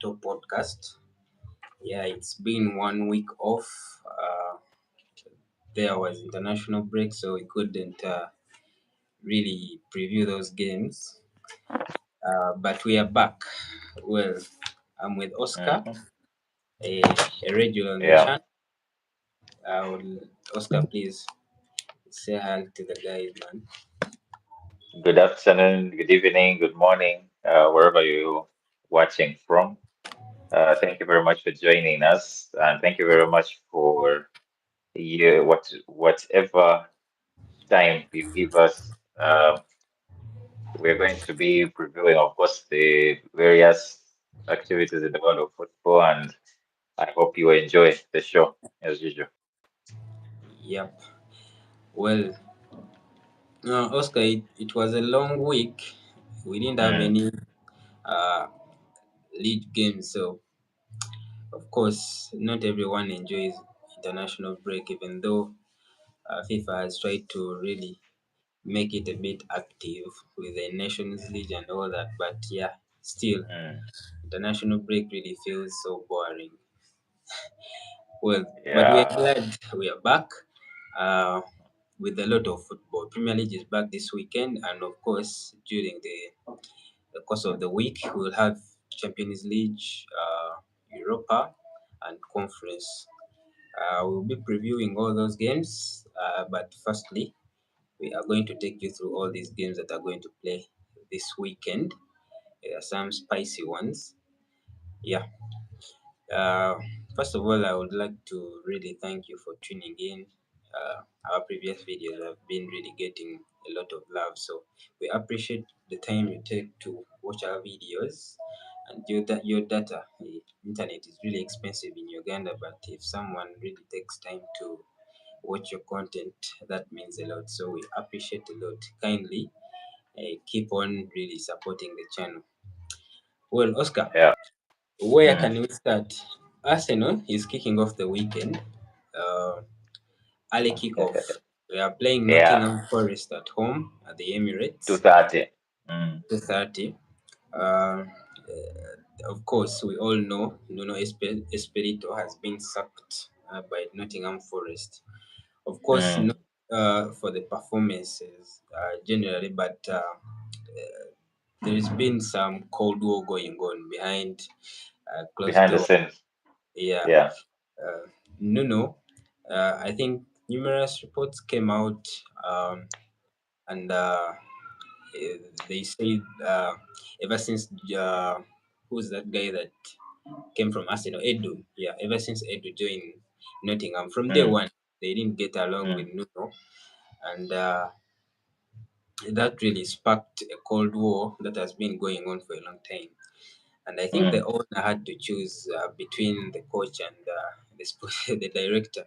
top podcast. Yeah, it's been 1 week off. There was international break, so we couldn't really preview those games. But we are back. Well, I'm with Oscar, Hmm. a, a regular on the Yeah. channel. Oscar, please say hi to the guys, man. Good afternoon, good evening, good morning, wherever you're watching from. Thank you very much for joining us, and thank you very much for whatever time you give us. We're going to be previewing, of course, the various activities in the world of football, and I hope you enjoy the show as usual. Yep. Well, Oscar, it was a long week. We didn't have Mm, any uh, league games, so of course, not everyone enjoys international break, even though FIFA has tried to really make it a bit active with the Nations League and all that. But yeah, still, mm, international break really feels so boring. Well, but we are yeah, glad we are back uh, with a lot of football. Premier League is back this weekend, and of course, during the course of the week, we'll have Champions League, Europa, and Conference. We'll be previewing all those games, but firstly, we are going to take you through all these games that are going to play this weekend. There are some spicy ones. Yeah. Uh, First of all, I would like to really thank you for tuning in. Our previous videos have been really getting a lot of love, so we appreciate the time you take to watch our videos. And your data, the internet is really expensive in Uganda, but if someone really takes time to watch your content, that means a lot. So we appreciate a lot. Kindly keep on really supporting the channel. Well, Oscar, yeah. where Mm. can we start? Arsenal is kicking off the weekend. Uh, Early kickoff. We are playing Yeah, Nottingham Forest at home at the Emirates, 2:30. Mm, 2:30. Uh, of course, we all know Nuno Espirito has been sacked by Nottingham Forest. Of course, not mm. for the performances generally, but there's been some cold war going on behind closed Behind the door. scenes. Yeah, Yeah. uh, Nuno. I think numerous reports came out, and they said ever since who's that guy that came from Arsenal, Edu. Yeah, ever since Edu joined Nottingham, from day Mm, one they didn't get along with mm, Nuno, and that really sparked a cold war that has been going on for a long time. And I think the mm, owner had to choose between the coach and the director.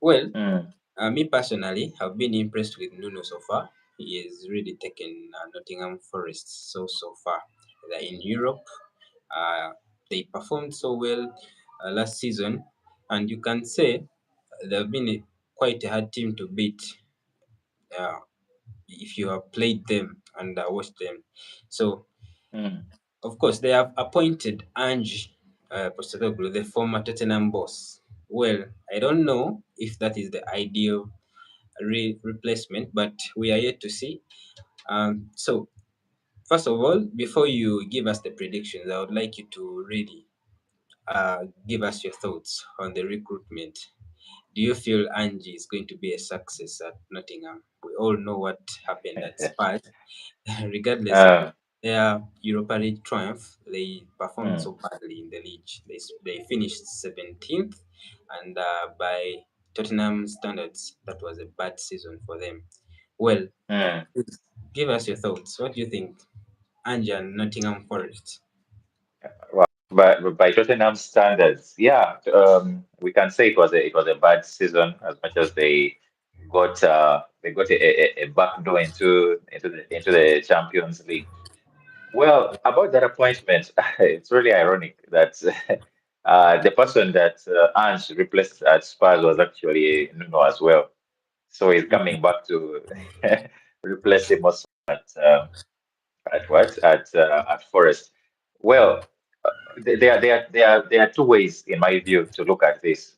Well, mm, me personally, I've been impressed with Nuno so far. He has really taken Nottingham Forest so far. They're in Europe. Uh, they performed so well last season, and you can say they've been quite a hard team to beat uh, if you have played them and watched them. So mm. of course, they have appointed Ange Postecoglou, the former Tottenham boss. Well, I don't know if that is the ideal replacement, but we are yet to see. So, first of all, before you give us the predictions, I would like you to really give us your thoughts on the recruitment. Do you feel Ange is going to be a success at Nottingham? We all know what happened at Spurs. Regardless of Um, their Europa League triumph, they performed mm, so badly in the league. They finished 17th, and by Tottenham standards, that was a bad season for them. Well, mm. please give us your thoughts. What do you think, Ange and Nottingham Forest? Well, but by Tottenham standards, yeah, we can say it was a bad season as much as they got a back door into the Champions League. Well, about that appointment, it's really ironic that the person that Ange replaced at Spurs was actually Nuno as well. So he's coming back to replace him also at what at Forest. Well, There are two ways, in my view, to look at this.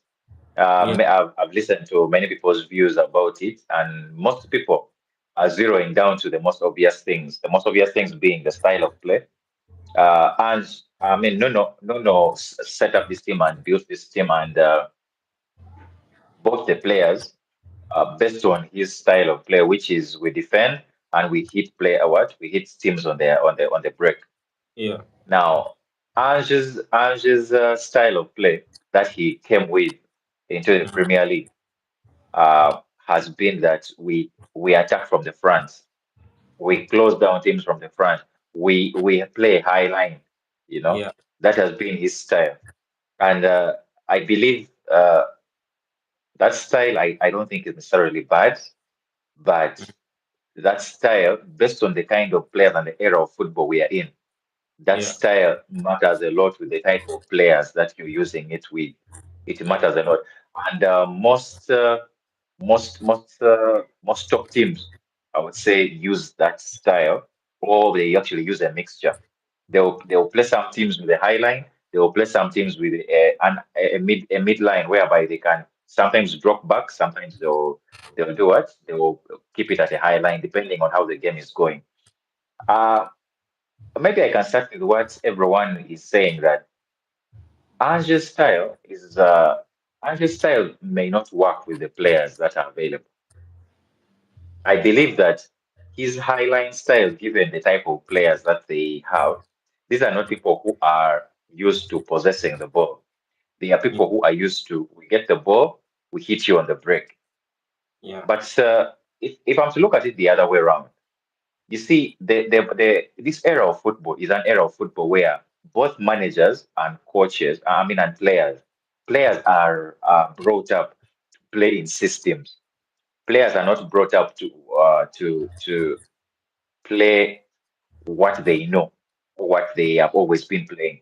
Yeah, I've listened to many people's views about it, and most people are zeroing down to the most obvious things. The most obvious things being the style of play. And I mean, no, set up this team and built this team, and both the players based on his style of play, which is we defend and we hit play what we hit teams on the break. yeah, Now, Ange's style of play that he came with into the Premier League has been that we attack from the front, we close down teams from the front, we play high line. You know yeah, that has been his style, and I believe that style I don't think is necessarily bad, but that style based on the kind of players and the era of football we are in. That yeah, style matters a lot with the type of players that you're using it with. It yeah, matters a lot, and most top teams, I would say, use that style, or they actually use a mixture. They'll play some teams with a high line. They will play some teams with a mid line, whereby they can sometimes drop back. Sometimes they'll do what? They will keep it at a high line, depending on how the game is going. Uh, Maybe I can start with what everyone is saying, that Ange's style is Ange's style may not work with the players that are available. I believe that his highline style, given the type of players that they have, these are not people who are used to possessing the ball. They are yeah, people who are used to we get the ball, we hit you on the break. yeah, But if I'm to look at it the other way around, you see, this era of football is an era of football where both managers and coaches, I mean, and players are brought up to play in systems. Players are not brought up to play what they know, or what they have always been playing.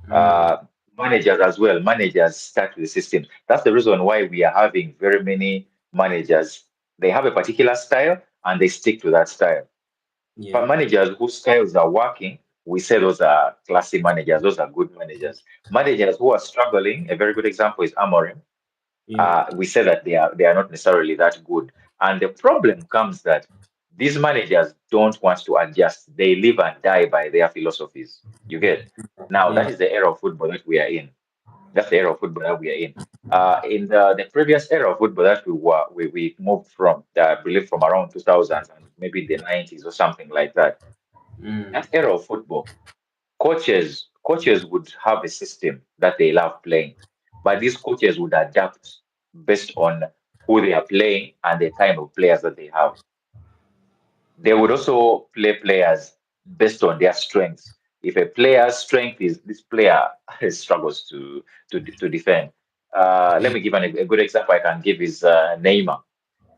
mm, Uh, Managers as well. Managers start with the system. That's the reason why we are having very many managers. They have a particular style and they stick to that style. yeah, But managers whose styles are working, we say those are classy managers. Those are good managers. Managers who are struggling, a very good example is Amorim. yeah, We say that they are not necessarily that good. And the problem comes that these managers don't want to adjust. They live and die by their philosophies. You get? Now, that yeah, is the era of football that we are in. That's the era of football that we are in. In the previous era of football that we moved from, I believe from around 2000s and maybe the 90s or something like that. mm, That era of football, coaches would have a system that they love playing, but these coaches would adapt based on who they are playing and the kind of players that they have. They would also play players based on their strengths. If a player's strength is this player struggles to defend. Let yeah, me give a good example I can give is Neymar.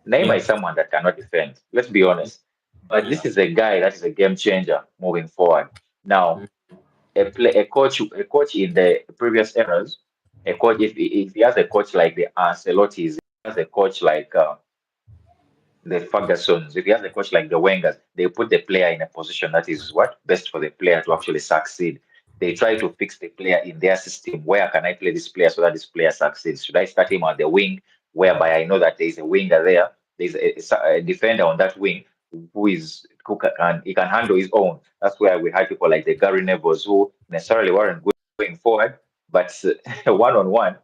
Neymar yeah, is someone that cannot defend. Let's be honest. But yeah, this is a guy that is a game changer moving forward. Now, mm, a coach in the previous eras, a coach if he has a coach like the Ancelotti's, he has a coach like the Fergusons, if he has a coach like the Wengers, they put the player in a position that is what best for the player to actually succeed. They try to fix the player in their system. Where can I play this player so that this player succeeds? Should I start him on the wing, whereby I know that there is a winger there, there's a defender on that wing who can he can handle his own. That's where we had people like the Gary Neville's who necessarily weren't good going forward, but one on one,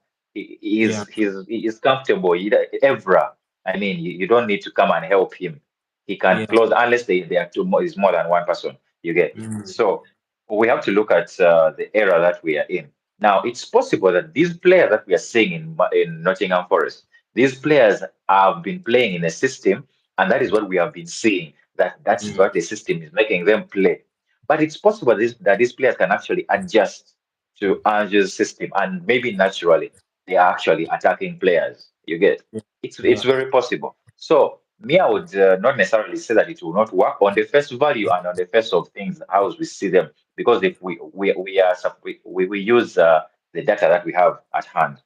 yeah, he's comfortable. Evra, I mean, you don't need to come and help him. He can yeah, close unless they are two more, is more than one person. You get. mm, So we have to look at the era that we are in. Now, it's possible that these players that we are seeing in Nottingham Forest, these players have been playing in a system, and that is what we have been seeing. That is mm, what the system is making them play. But it's possible that these players can actually adjust to Ange's system, and maybe naturally they are actually attacking players. You get. yeah, It's yeah, very possible. So me, I would not necessarily say that it will not work on the face value and on the face of things how we see them, because if we use the data that we have at hand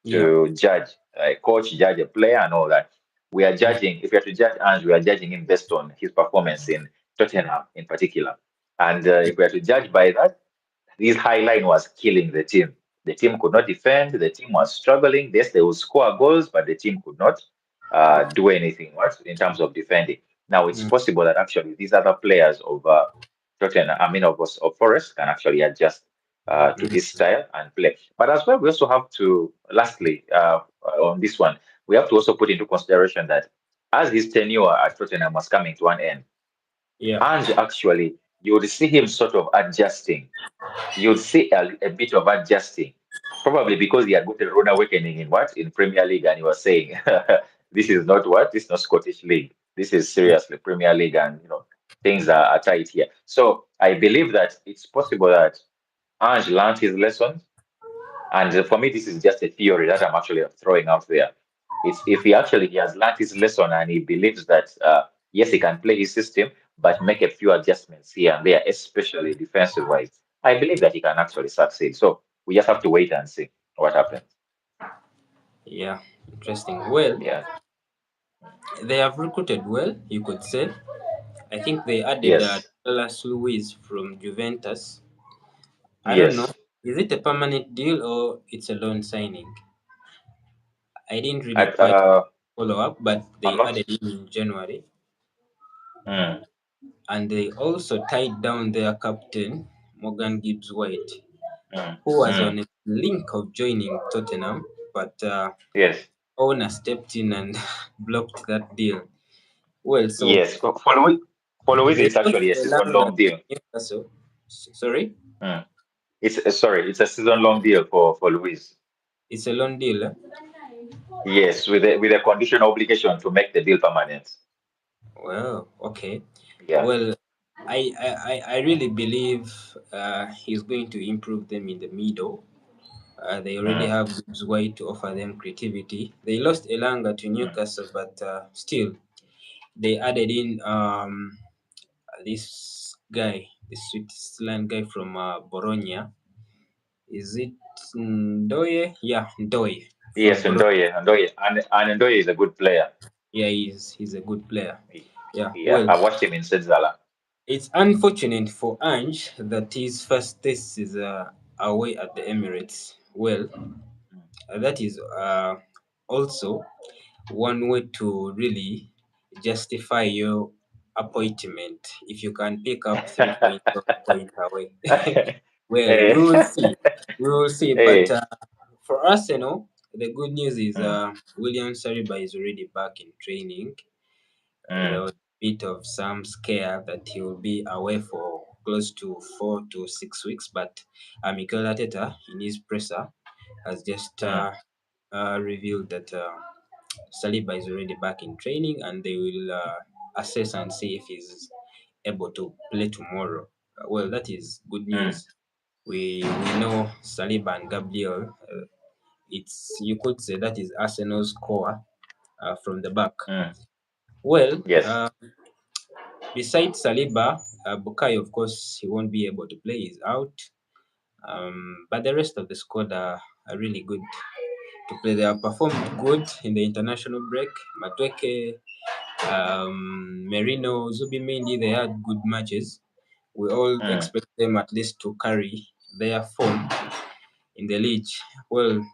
yeah, to judge a coach, judge a player, and all that. We are mm, judging. If we are to judge Ange, we are judging him based on his performance in Tottenham in particular. And if we are to judge by that, This high line was killing the team. The team could not defend. The team was struggling. Yes, they would score goals, but the team could not do anything what in terms of defending. Now it's Mm, possible that actually these other players of Tottenham, I mean of Forest, can actually adjust to mm, this style and play. But as well, we also have to, lastly, on this one, we have to also put into consideration that as his tenure at Tottenham was coming to an end, yeah. and actually you would see him sort of adjusting. You'd see a bit of adjusting, probably because he had got a rude awakening in what in Premier League, and he was saying, "This is not what this is not Scottish League. This is Yeah. seriously Premier League, and things are tight here." So I believe that it's possible that Ange learned his lesson, and for me, this is just a theory that I'm actually throwing out there. It's if he has learned his lesson and he believes that yes, he can play his system, but make a few adjustments here and there, especially defensive wise. I believe that he can actually succeed. So we just have to wait and see what happens. Yeah. Interesting. Well, Yeah. they have recruited well, you could say. I think they added Yes. Douglas Luiz from Juventus. I don't know. Yes. Is it a permanent deal or it's a loan signing? I didn't really At, quite follow up, but I'm they not. added him in January. Mm, And they also tied down their captain, Morgan Gibbs White, mm, who was mm. on a link of joining Tottenham, but Yes. owner stepped in and blocked that deal. Well, so Yes. For Luis, they it's lost actually a Elanga season-long to deal. Newcastle. Sorry, Mm. It's sorry, it's a season-long deal for Luis. it's a loan deal. Eh? Yes, with a condition obligation to make the deal permanent. Well, okay. Yeah. Well, I really believe he's going to improve them in the middle. They already Mm, have Gibbs White to offer them creativity. They lost Elanga to mm, Newcastle, but still, they added in this guy, the Switzerland guy from Bologna. Is it Ndoye? Yeah, Ndoye from yes, Bologna. Ndoye, and Ndoye is a good player. Yeah, he's a good player. Yeah, Yeah, well, I watched him in Switzerland. it's unfortunate for Ange that his first test is away at the Emirates. Well, that is also one way to really justify your appointment if you can pick up 3 points or a point away. Well, we will Eh, see. We will see. But eh, for Arsenal, the good news is mm, William Saliba is already back in training. There mm, was a bit of some scare that he will be away for close to 4 to 6 weeks, but Mikel Arteta in his presser has just mm, revealed that Saliba is already back in training and they will assess and see if he's able to play tomorrow. Well, that is good mm, news. We know Saliba and Gabriel. It's you could say that is Arsenal's core from the back. mm. Well, Yes. besides Saliba, Bukayo, of course, he won't be able to play. He's out. But the rest of the squad are really good to play. They have performed good in the international break. Matweke, Merino, Zubimendi, they had good matches. We all Mm, expect them at least to carry their form in the league. Well,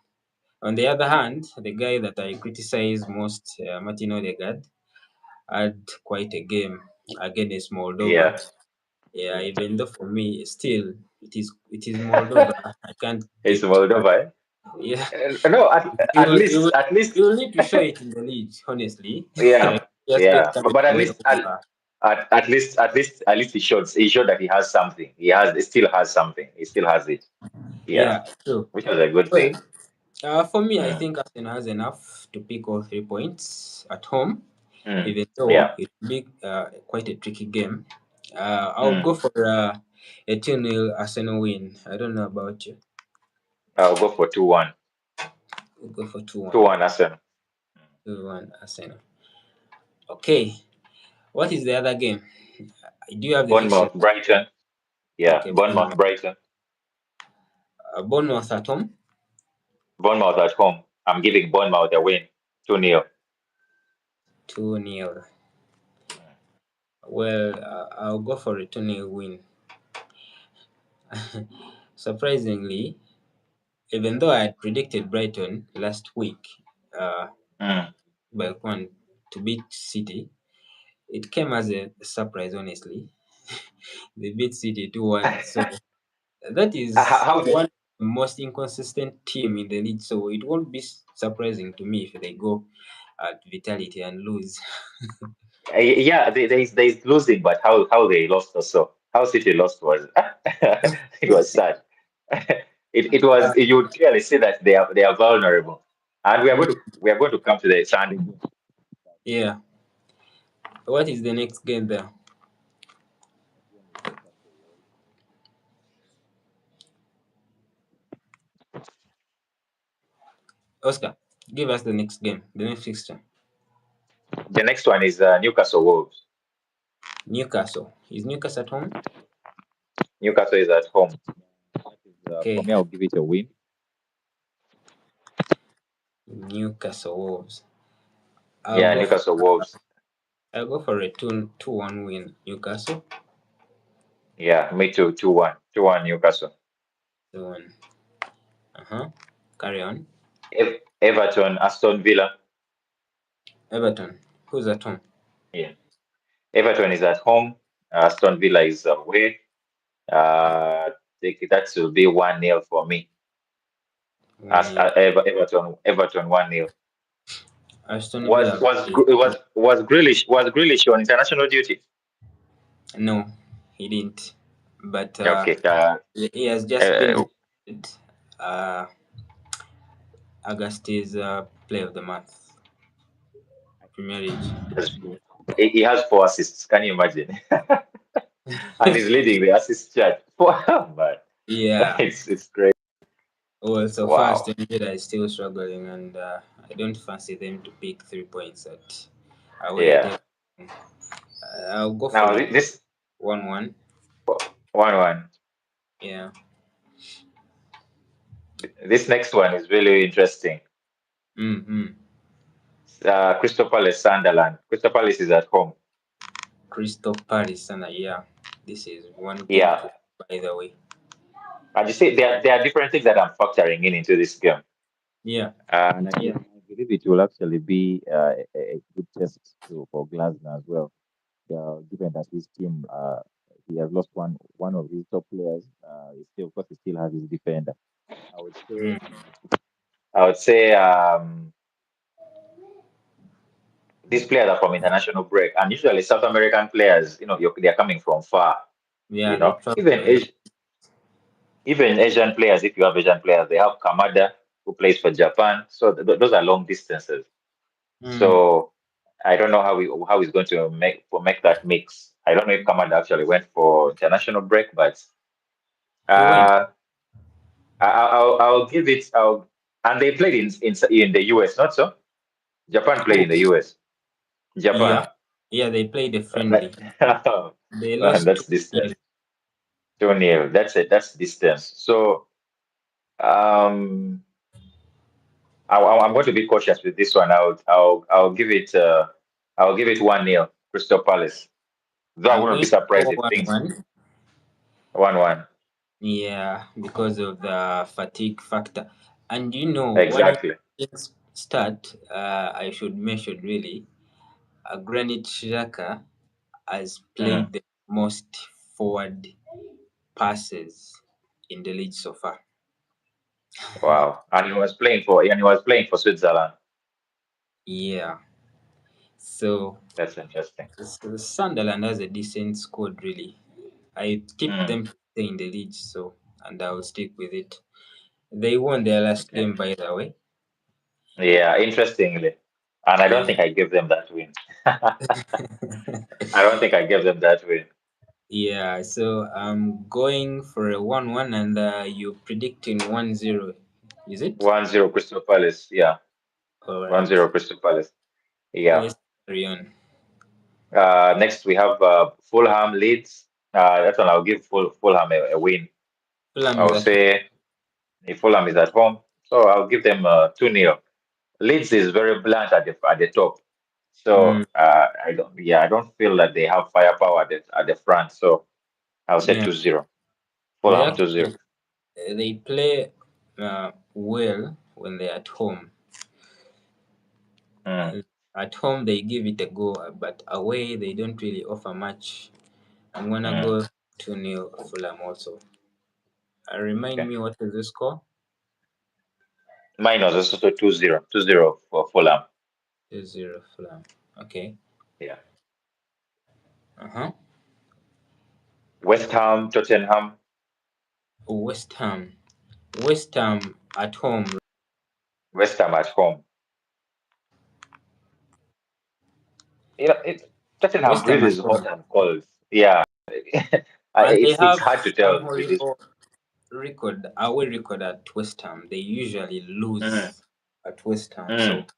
on the other hand, the guy that I criticize most, Martin Odegaard, had quite a game against Moldova. yeah. Yeah, even though for me, still it is Moldova. I can't It's get. Moldova. Yeah, No, you will you will at least, you will need to show it in the league. Honestly, yeah, just get yeah. carried But away over. at least he showed that he has something. He still has something. He still has it. Yeah, Yeah, true. which was a good Well, thing. for me, I Mm, think Arsenal has enough to pick all 3 points at home, mm, even though yeah. it will be quite a tricky game. I'll Mm. go for a 2-0 Arsenal win. I don't know about you. I'll go for 2-1. We'll go for 2-1. 2-1 Arsenal. 2-1 Arsenal. Okay. What is the other game? Do you have the fixture? Bournemouth, Brighton. Yeah, Okay, Bournemouth, Brighton. Bournemouth at home. Bournemouth at home. I'm giving Bournemouth a win. 2-0. 2-0. Well, I'll go for a 2-0 win. Surprisingly, even though I had predicted Brighton last week, uh, Mm. by one to beat City, it came as a surprise. Honestly, they beat City 2-1. So that is How one of the most inconsistent team in the league. So it won't be surprising to me if they go at Vitality and lose. Yeah, there's losing, but how they lost also. How City lost was it was sad. It Uh, was you would clearly see that they are vulnerable. And we are going to come to the Sunday game. yeah. What is the next game there? Oscar, give us the next game, the next fixture. The next one is Newcastle Wolves. Newcastle. Is Newcastle at home? Newcastle is at home. For Okay. me, I'll give it a win. Newcastle Wolves. I'll Yeah, go for Newcastle Wolves. I'll go for a 2-1 win. Newcastle. Yeah, me too. 2-1. 2-1 Newcastle. 2-1. Uh-huh. Carry on. Everton, Aston Villa. Everton. Who's at home? Yeah. Everton is at home. Aston Villa is away. Think that will be 1-0 for me. One As nil. Everton 1-0. Aston Was Villa. was was Grealish on international duty? No, he didn't. But Okay. he has just been Uh, elected, uh, Augustine's Player of the Month, Premier League. has- he has 4 assists. Can you imagine? And he's leading the assist chart. Wow, man. Yeah. It's great. Well, so far Wow. Aston Villa is still struggling, and I don't fancy them to pick 3 points at away at Yeah. Everton. I'll go for Now it this 1-1. 1-1. Yeah. This next one is really interesting. Mm-hmm. Crystal Palace, Sunderland. Crystal Palace is at home. Crystal Palace, and yeah, this is one game Yeah. to, by the way. And you see, there are different things that I'm factoring in into this game. Yeah. And I believe it will actually be a good test for Glasner as well. Given that his team, he has lost one of his top players. Of course, he still has his defender. I would say, Mm. I would say these players are from international break, and usually South American players, they're coming from far. Yeah, they travel Even a lot. even Asian players, if you have Asian players, they have Kamada who plays for Japan. So those are long distances. Mm. So I don't know how he's going to make that mix. I don't know if Kamada actually went for international break, but He went. uh, I'll give it. And they played in the US, not so. Japan played Oh, in the US. yeah. Japan. Yeah, they played a friendly. That, They man, lost that's 2-0. distance. 2-0. That's it. That's distance. So um, I'm going to be cautious with this one. I'll give it 1-0 Crystal Palace. Though I I'm wouldn't be going to surprised go if things 1-1. 1-1. Yeah, because of the fatigue factor. And when Exactly. things start, I should mention really, Granit Xhaka has Mm. played the most forward passes in the league so far. Wow. And he was playing for Switzerland. Yeah. So, That's interesting. Sunderland has a decent squad, really. I tipped Mm. them to stay in the league, so and I will stick with it. They won their last Okay. game, by the way. Yeah, interestingly. And I don't Yeah. think I gave them that win. I don't think I gave them that win. Yeah, so I'm going for a 1-1 and you're predicting 1-0. Is it? 1-0 Crystal Palace. Yeah. All One right. zero Crystal Palace. Yeah. Let's carry on. Next we have Fulham Leeds. That one I'll give Fulham a win. Fulham is I'll at home. say if Fulham is at home, so I'll give them 2-0. Leeds is very blunt at the top. Mm, So I don't feel that they have firepower at the front. So I'll say yeah, 2-0. they Fulham actually 2-0. They play well when they're at home. Mm, At home they give it a go, but away they don't really offer much. I'm gonna mm. go 2-0 Fulham also. Remind Okay. me what is the score? Mine was also 2-0, 2-0 for Fulham. 2-0 Fulham. Okay. Yeah. Uh-huh. West Ham, Tottenham. West Ham. West Ham at home. West Ham at home. Tottenham West Ham really at is hot home. and cold. Yeah. And they It's have hard to a tell with this. horrible record, away record at West Ham. They usually Mm, lose at West Ham, so mm,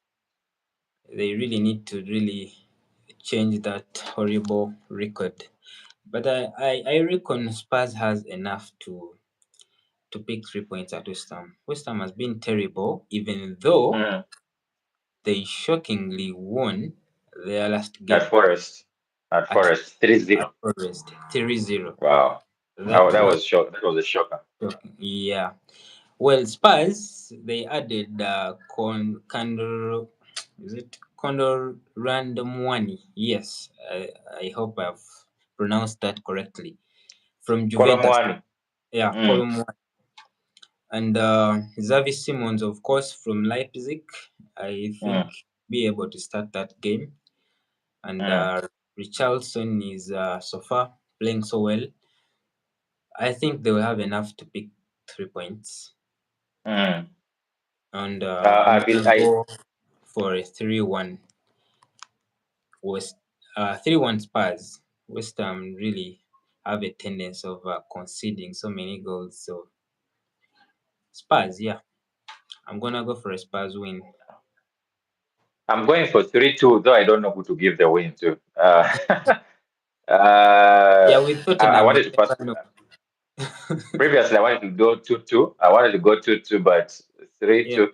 they really need to really change that horrible record. But I reckon Spurs has enough to pick 3 points at West Ham. West Ham has been terrible, even though mm. they shockingly won their last At game Forest. At at Forest, at 3-0. Forest 3-0. Wow. That was That was a shocker. shocking. Yeah. Well, Spurs they added is it Condor Random One? Yes, I hope I've pronounced that correctly. From Juventus, Colomwani. yeah, Mm, column one. And Xavi Simons, of course, from Leipzig. I think mm, be able to start that game. And mm, Richarlison is so far playing so well. I think they will have enough to pick 3 points. mm. And I'm I, gonna I, go for a 3-1 West 3-1 Spurs. West Ham really have a tendency of conceding so many goals. So Spurs, yeah, I'm gonna go for a Spurs win. I'm going for 3-2, though I don't know who to give the win to. Yeah, with I Tottenham, you wanted to pass. never know. Previously, I wanted to go 2-2. I wanted to go 2-2, but Yeah, 3-2.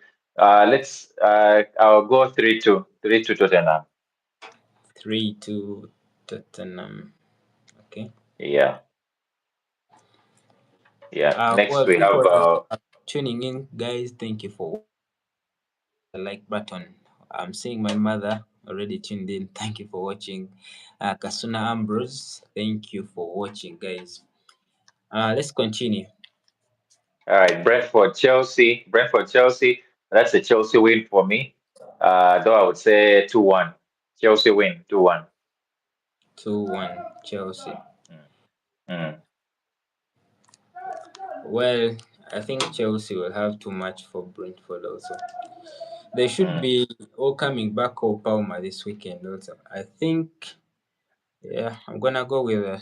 I'll go 3-2. 3-2 Tottenham. 3-2 Tottenham. Okay. Yeah, yeah. Next Well, we have people that are tuning in, guys, thank you for the like button. I'm seeing my mother already tuned in. Thank you for watching. Kasuna Ambrose, thank you for watching, guys. Let's continue. all right, Brentford, Chelsea. Brentford, Chelsea. That's a Chelsea win for me. Though I would say 2-1. Chelsea win 2-1. 2-1 Chelsea. Mm, mm, Well, I think Chelsea will have too much for Brentford also. They should mm, be all coming back or Palmer this weekend also. I think, yeah, I'm gonna go with a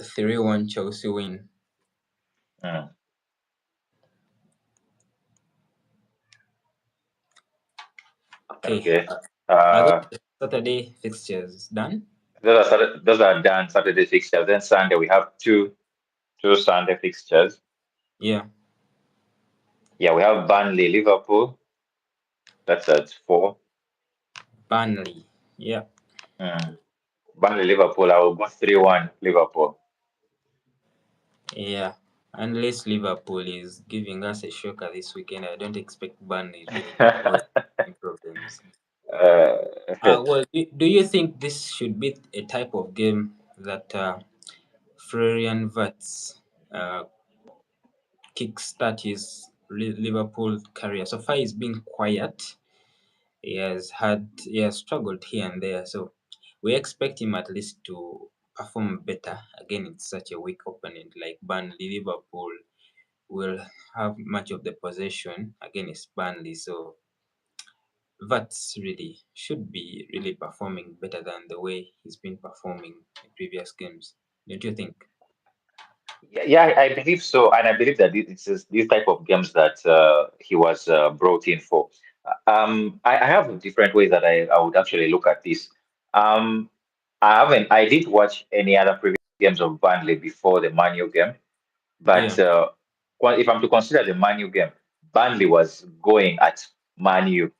3-1 Chelsea win. mm. Okay. Okay. Are those Uh, Saturday fixtures done? those are done Saturday fixtures. Then Sunday we have two Sunday fixtures. Yeah. Yeah, we have Burnley, Liverpool. That's at 4. Burnley. Yeah. Mm. Burnley, Liverpool. I will go 3-1 Liverpool. Yeah. Unless Liverpool is giving us a shocker this weekend, I don't expect Burnley really to cause any problems. uh, Well, do you think this should be a type of game that Florian Wirtz uh, kickstart his Liverpool career? So far, he's been quiet. He has struggled here and there. So we expect him at least to perform better. Again, it's such a weak opponent like Burnley. Liverpool will have much of the possession against Burnley. So Vats really should be really performing better than the way he's been performing in previous games. Don't you think? yeah, I believe so, and I believe that it's these type of games that he was brought in for. I have different ways that I would actually look at this. Um, I did watch any other previous games of Burnley before the Manu game, but Yeah, if I'm to consider the Manu game, Burnley was going at Manu.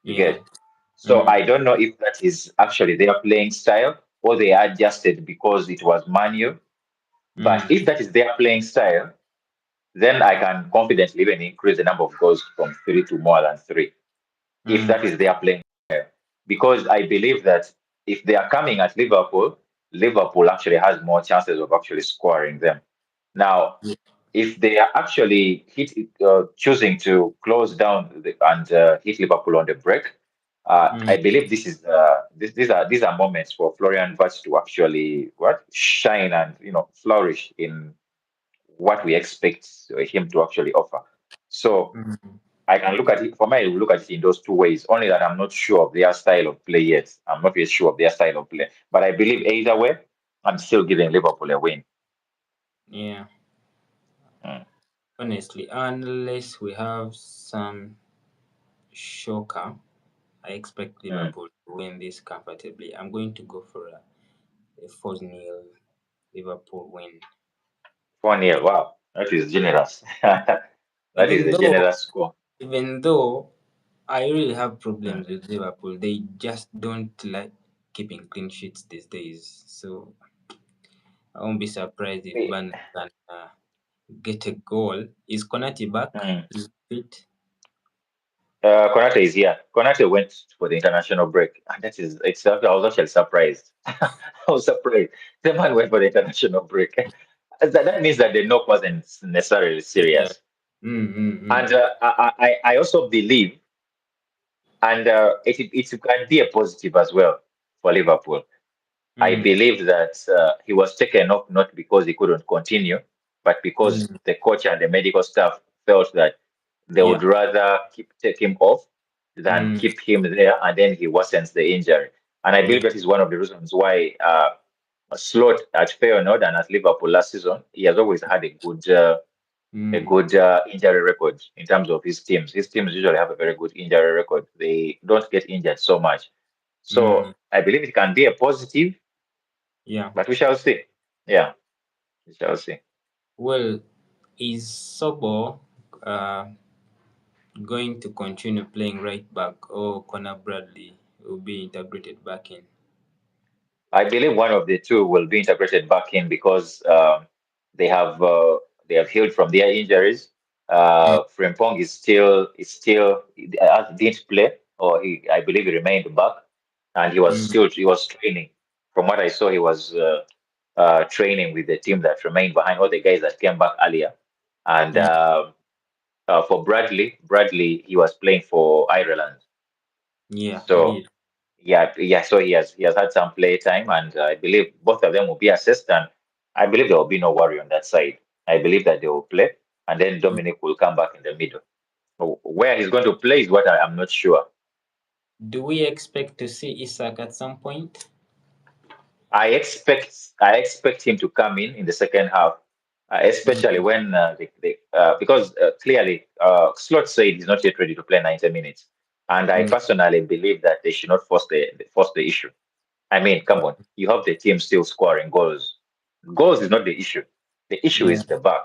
You yeah. get. So Mm, I don't know if that is actually their playing style or they adjusted because it was Manu. But mm, if that is their playing style, then I can confidently even increase the number of goals from three to more than three, if Mm, that is their playing style. Because I believe that if they are coming at Liverpool, Liverpool actually has more chances of actually scoring them. Now, yeah. if they are actually choosing to close down and hit Liverpool on the break, I Mm, believe these are moments for Florian Wirtz to actually what shine and flourish in what we expect him to actually offer. So mm, I can look at it for me. I will look at it in those two ways. Only that I'm not sure of their style of play yet. I'm not yet sure of their style of play, but I believe either way, I'm still giving Liverpool a win. yeah. Mm, Honestly, unless we have some shocker, I expect mm. Liverpool to win this comfortably. I'm going to go for a 4-0 Liverpool win. 4-0. Wow, that is generous. That is Even a though, generous score. even though I really have Mm. problems with Liverpool, they just don't like keeping clean sheets these days. So I won't be surprised if Me- Burnley can get a goal. Is Konate back? mm. Is fit? Konate is here. Konate went for the international break, and that is it's. I was actually surprised. I was surprised. The man went for the international break. That means that the knock wasn't necessarily Yeah. serious. Mm, mm, mm, And I also believe, and it can be a positive as well for Liverpool. I mm, believe that he was taken off not because he couldn't continue, but because mm. the coach and the medical staff felt that they would Yeah. rather take him off than Mm, keep him there, and then he worsens the injury. And I believe yeah. that is one of the reasons why Slot at Feyenoord and at Liverpool last season, he has always had a Mm, good injury record in terms of his teams. His teams usually have a very good injury record. They don't get injured so much. mm, So I believe it can be a positive, yeah. but we shall see. Yeah, we shall see. Well, is Sobo going to continue playing right back, or Connor Bradley will be integrated back in? I believe one of the two will be integrated back in because they have healed from their injuries. Mm, Frimpong didn't play, or I believe he remained back, and mm, he was training. From what I saw, he was training with the team that remained behind, all the guys that came back earlier. And mm, for Bradley, he was playing for Ireland. yeah, he So did. yeah. So he has had some play time, and I believe both of them will be assessed, and I believe there will be no worry on that side. I believe that they will play, and then Mm. Dominic will come back in the middle. Where he's going to play is what I am not sure. Do we expect to see Isak at some point? I expect him to come in the second half, especially Mm, when because clearly Slot said he's not yet ready to play 90 minutes, and I mm, personally believe that they should not force the issue. I mean, come on, you have the team still scoring goals. Goals is not the issue. The issue yeah, is the back.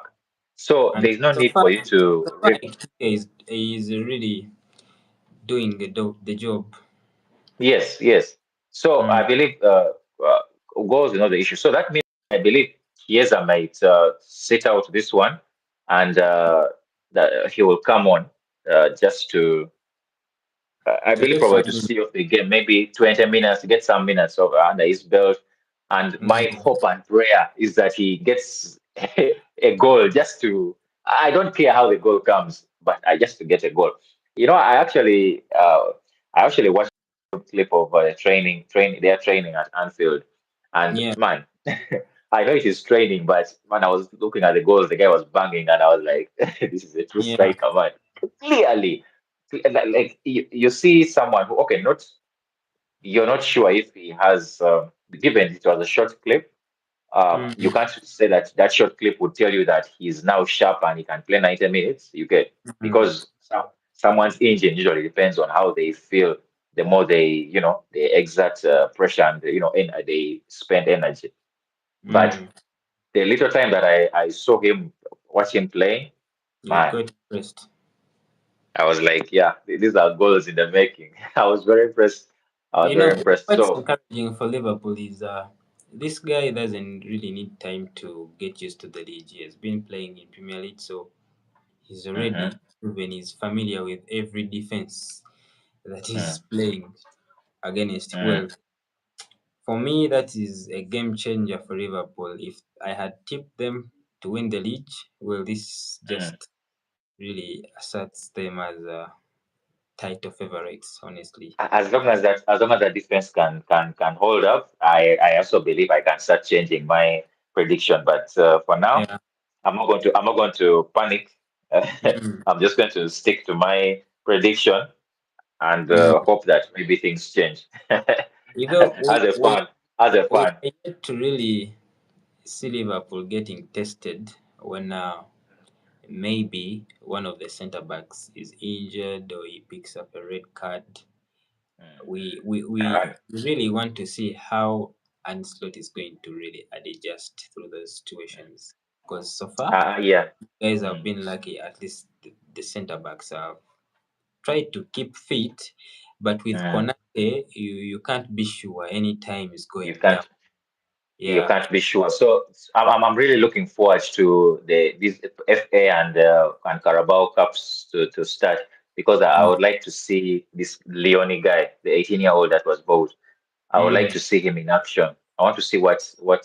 So and there's no need for you so to far is really doing the job. yes. So Mm, I believe goals is not the issue. So that means I believe Chiesa might sit out this one, and that he will come on just to I to believe get some probably to see off the game, maybe 20 minutes, to get some minutes of under his belt. And my mm, hope and prayer is that he gets a goal just to, I don't care how the goal comes, but I just to get a goal. You know, I actually watched a clip of their training at Anfield. And yeah, man, I know it is training, but when I was looking at the goals, the guy was banging, and I was like, this is a true yeah, striker, man. Clearly, like you see someone who okay not you're not sure if he has given it was a short clip, you mm, can't say that that short clip would tell you that he's now sharp and he can play 90 minutes, you get, mm, because someone's engine usually depends on how they feel the more they exert pressure and they spend energy. But mm. the little time that I saw him watch him playing, You're man, quite impressed. I was like, yeah, these are goals in the making. I was very impressed. I was You know, very impressed. what's So, encouraging for Liverpool is this guy doesn't really need time to get used to the league. He has been playing in Premier League, so He's Mm-hmm. already proven he's familiar with every defense that Mm, he's playing against. mm, Well, for me, that is a game changer for Liverpool. If I had tipped them to win the league, well, this mm. just really asserts them as title favorites, honestly. As long as that defense can hold up, I also believe I can start changing my prediction. But for now, Yeah. I'm not going to panic. Mm. I'm just going to stick to my prediction and Mm. hope that maybe things change. You know, As a fan, as a we fan. are yet to really see Liverpool getting tested when maybe one of the centre backs is injured or he picks up a red card. Mm. We And really want to see how Ancelotti is going to really adjust through those situations. Because so far, yeah. guys have Mm. been lucky. At least the centre backs have tried to keep fit, but with Mm. Konate, you can't be sure any time is You going down. can't you Yeah. can't be sure. So I'm really looking forward to the this FA and Carabao Cups to start because I Mm. would like to see this Leone guy, the 18-year-old that was bought. I would like Mm. to see him in action. I want to see what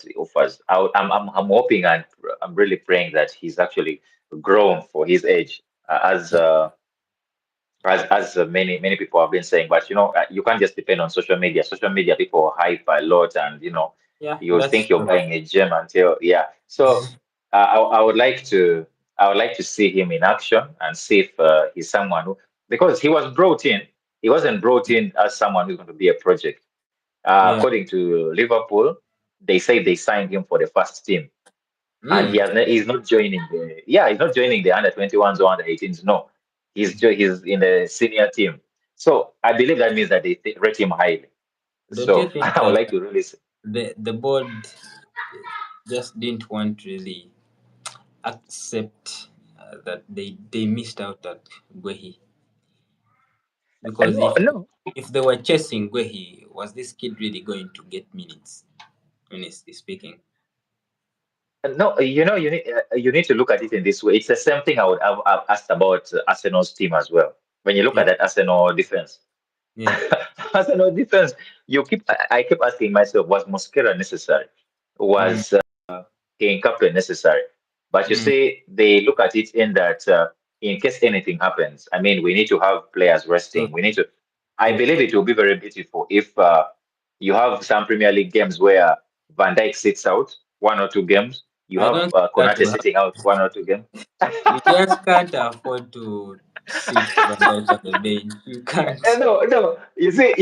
he offers. I'm hoping and I'm really praying that he's actually grown for his age, as many people have been saying. But you can't just depend on social media. Social media people hype a lot, and Yeah, you that's think you're true. buying a gem until yeah. So I would like to see him in action and see if he's someone who, because he was brought in. He wasn't brought in as someone who's going to be a project. Yeah. According to Liverpool, they say they signed him for the first team, and Mm. he's not joining the he's not joining the under 21s or under 18s. No, he's in the senior team. So I believe that means that they rate him highly. Don't you So think I would like to really say, the board just didn't want to really accept that they missed out at Guehi? Because no, no, if they were chasing Guehi, was this kid really going to get minutes? Honestly speaking. no. You need to look at it in this way. It's the same thing I've asked about Arsenal's team as well. When you look Yeah. at that Arsenal defense, Yeah. Arsenal defense, I keep asking myself, was Mosquera necessary? Mm. Was King Captain necessary? But you Mm. see, they look at it in that in case anything happens, I mean, we need to have players So, resting. We need to. I so believe it will be very beautiful if you have some Premier League games where Van Dijk sits out 1 or 2 games. You I have don't think that Konate will happen. sitting out 1 or 2 games. You just can't afford to sit Van Dijk on the bench. You can't. No, no. You see.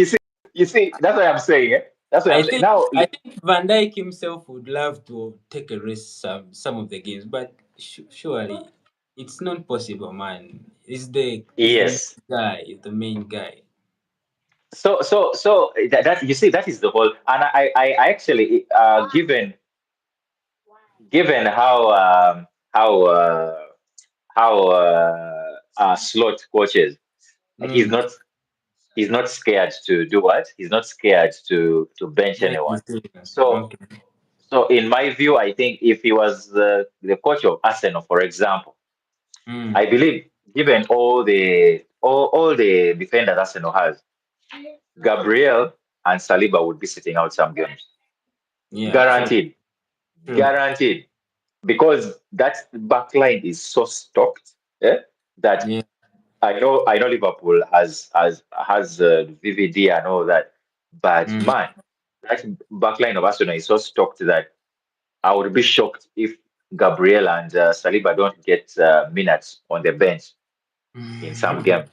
That's what I'm saying. That's what I I'm saying. think Now, I think Van Dijk himself would love to take a risk some of the games, but surely it's not possible, man. Is the main yes. guy, is the main guy. So that you see that is the whole, and I actually given how Slot coaches, he's Mm. not he's not scared to do what he's not scared to bench Make anyone. decision. So Okay. so in my view, I think if he was the coach of Arsenal, for example, Mm. I believe given all the defenders Arsenal has, Gabriel and Saliba would be sitting out some games. Yeah. True. Guaranteed. True. Guaranteed. Because that back line is so stocked, that Yeah. I know Liverpool has VVD and all that, but Mm. man, that back line of Arsenal is so stocked that I would be shocked if Gabriel and Saliba don't get minutes on the bench in some game.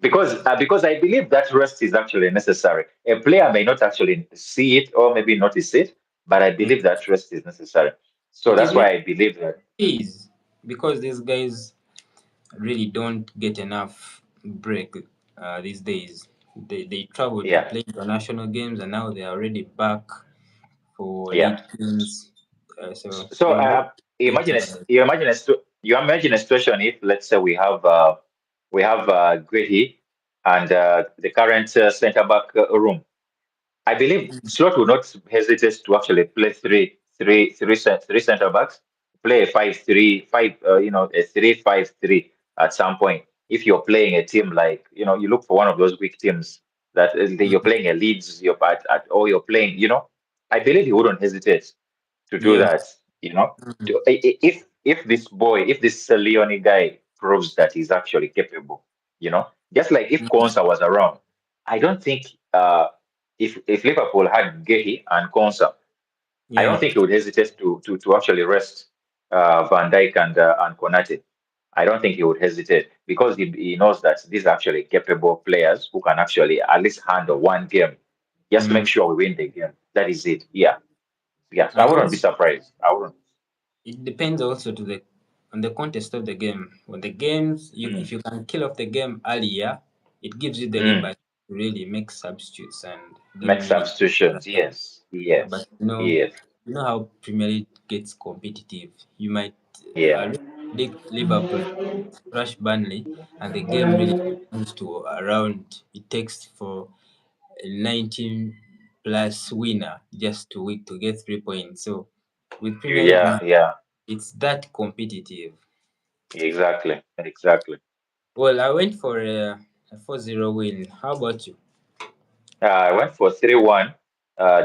Because I believe that rest is actually necessary. A player may not actually see it or maybe notice it, but I Yeah. believe that rest is necessary. So It is that's why really I believe that. is because these guys really don't get enough break these days. They travel to Yeah, play international games and now they are already back for yeah. league games. So So they already get imagine tired. you imagine a situation if let's say we have Guehi and the current centre back room. I believe Slot will not hesitate to actually play three centre backs, play 5-3, a 3-5-3 at some point. If you're playing a team like, you look for one of those weak teams that you're Mm. playing a Leeds, or you're playing, I believe he wouldn't hesitate to do Yeah. that. You know, Mm. if this Leone guy proves that he's actually capable, just like if Mm. Konsa was around, I don't think if Liverpool had Gehi and Konsa, I don't Yeah. think he would hesitate to actually rest Van Dijk and Konate. I don't think he would hesitate because he knows that these are actually capable players who can actually at least handle one game. Just make Mm. sure we win the game. That is it. Yeah. Yeah. So I And wouldn't be also, surprised. I wouldn't. it depends also to the on the context of the game. When the games, if Mm, you can kill off the game earlier, it gives you the mm. liberty to really make substitutes and give Make minutes. substitutions. Yes. But Yes. Yes. you know how Premier League gets competitive. You might Yeah. predict Liverpool crush Burnley, and the game really comes to around. It takes for a 19 plus winner just to get 3 points. So with Premier League Yeah. now, Yeah. it's that competitive. Exactly. Exactly. Well, I went for a 4-0 win. How about you? I went for 3-1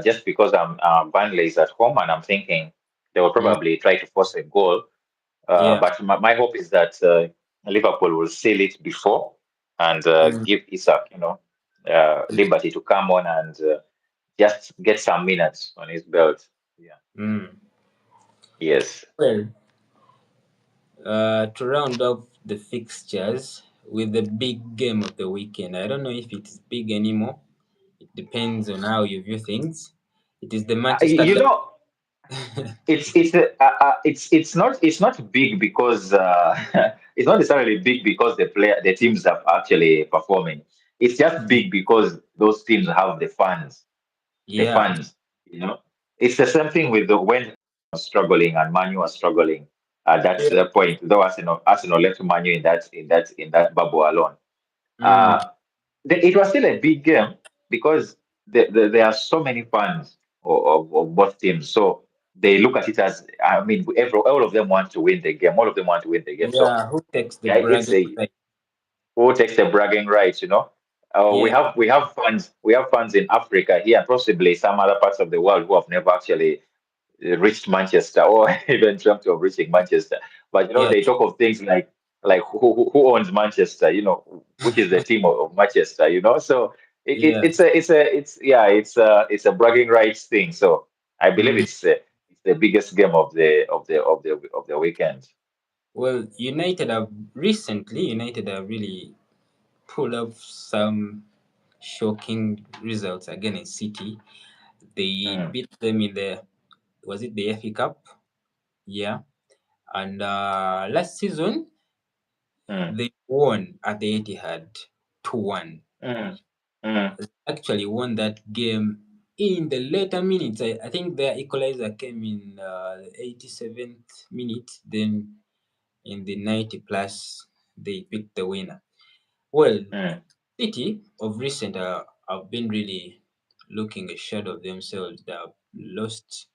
just because Burnley is at home and I'm thinking they will Mm, probably try to force a goal. yeah. But my hope is that Liverpool will seal it before and Mm, give Isak, liberty to come on and just get some minutes on his belt. Yeah. mm. Yes. Well, to round off the fixtures with the big game of the weekend. I don't know if it's big anymore. It depends on how you view things. It is the Manchester You Derby. know, it's not big because it's not necessarily big because the teams are actually performing. It's just big because those teams have the Yeah, fans. You know, it's the same thing with when was struggling and Manu was struggling at that yeah. point. Though Arsenal left Manu in that bubble alone. Mm, Uh, it was still a big game because there are so many fans of both teams. So they look at it as, I mean, all of them want to win the game. All of them want to win the game. So yeah, who takes the yeah, it's bragging a right? who takes the bragging rights. We Yeah, have fans in Africa here and possibly some other parts of the world who have never actually reached Manchester or even dreamt of reaching Manchester. But yeah. they talk of things like who owns Manchester, which is the team of Manchester, So Yeah. it's a bragging rights thing. So I believe Mm. it's the biggest game of the weekend. Well, United have really pulled up some shocking results against City. They Mm, beat them in the was it the FA Cup? Yeah. And last season mm, they won at the Etihad 2-1. mm, mm, Actually won that game in the later minutes. I think their equalizer came in the 87th minute. Then in the 90 plus, they picked the winner. Well, mm, City of recent have been really looking ashamed of themselves. They have lost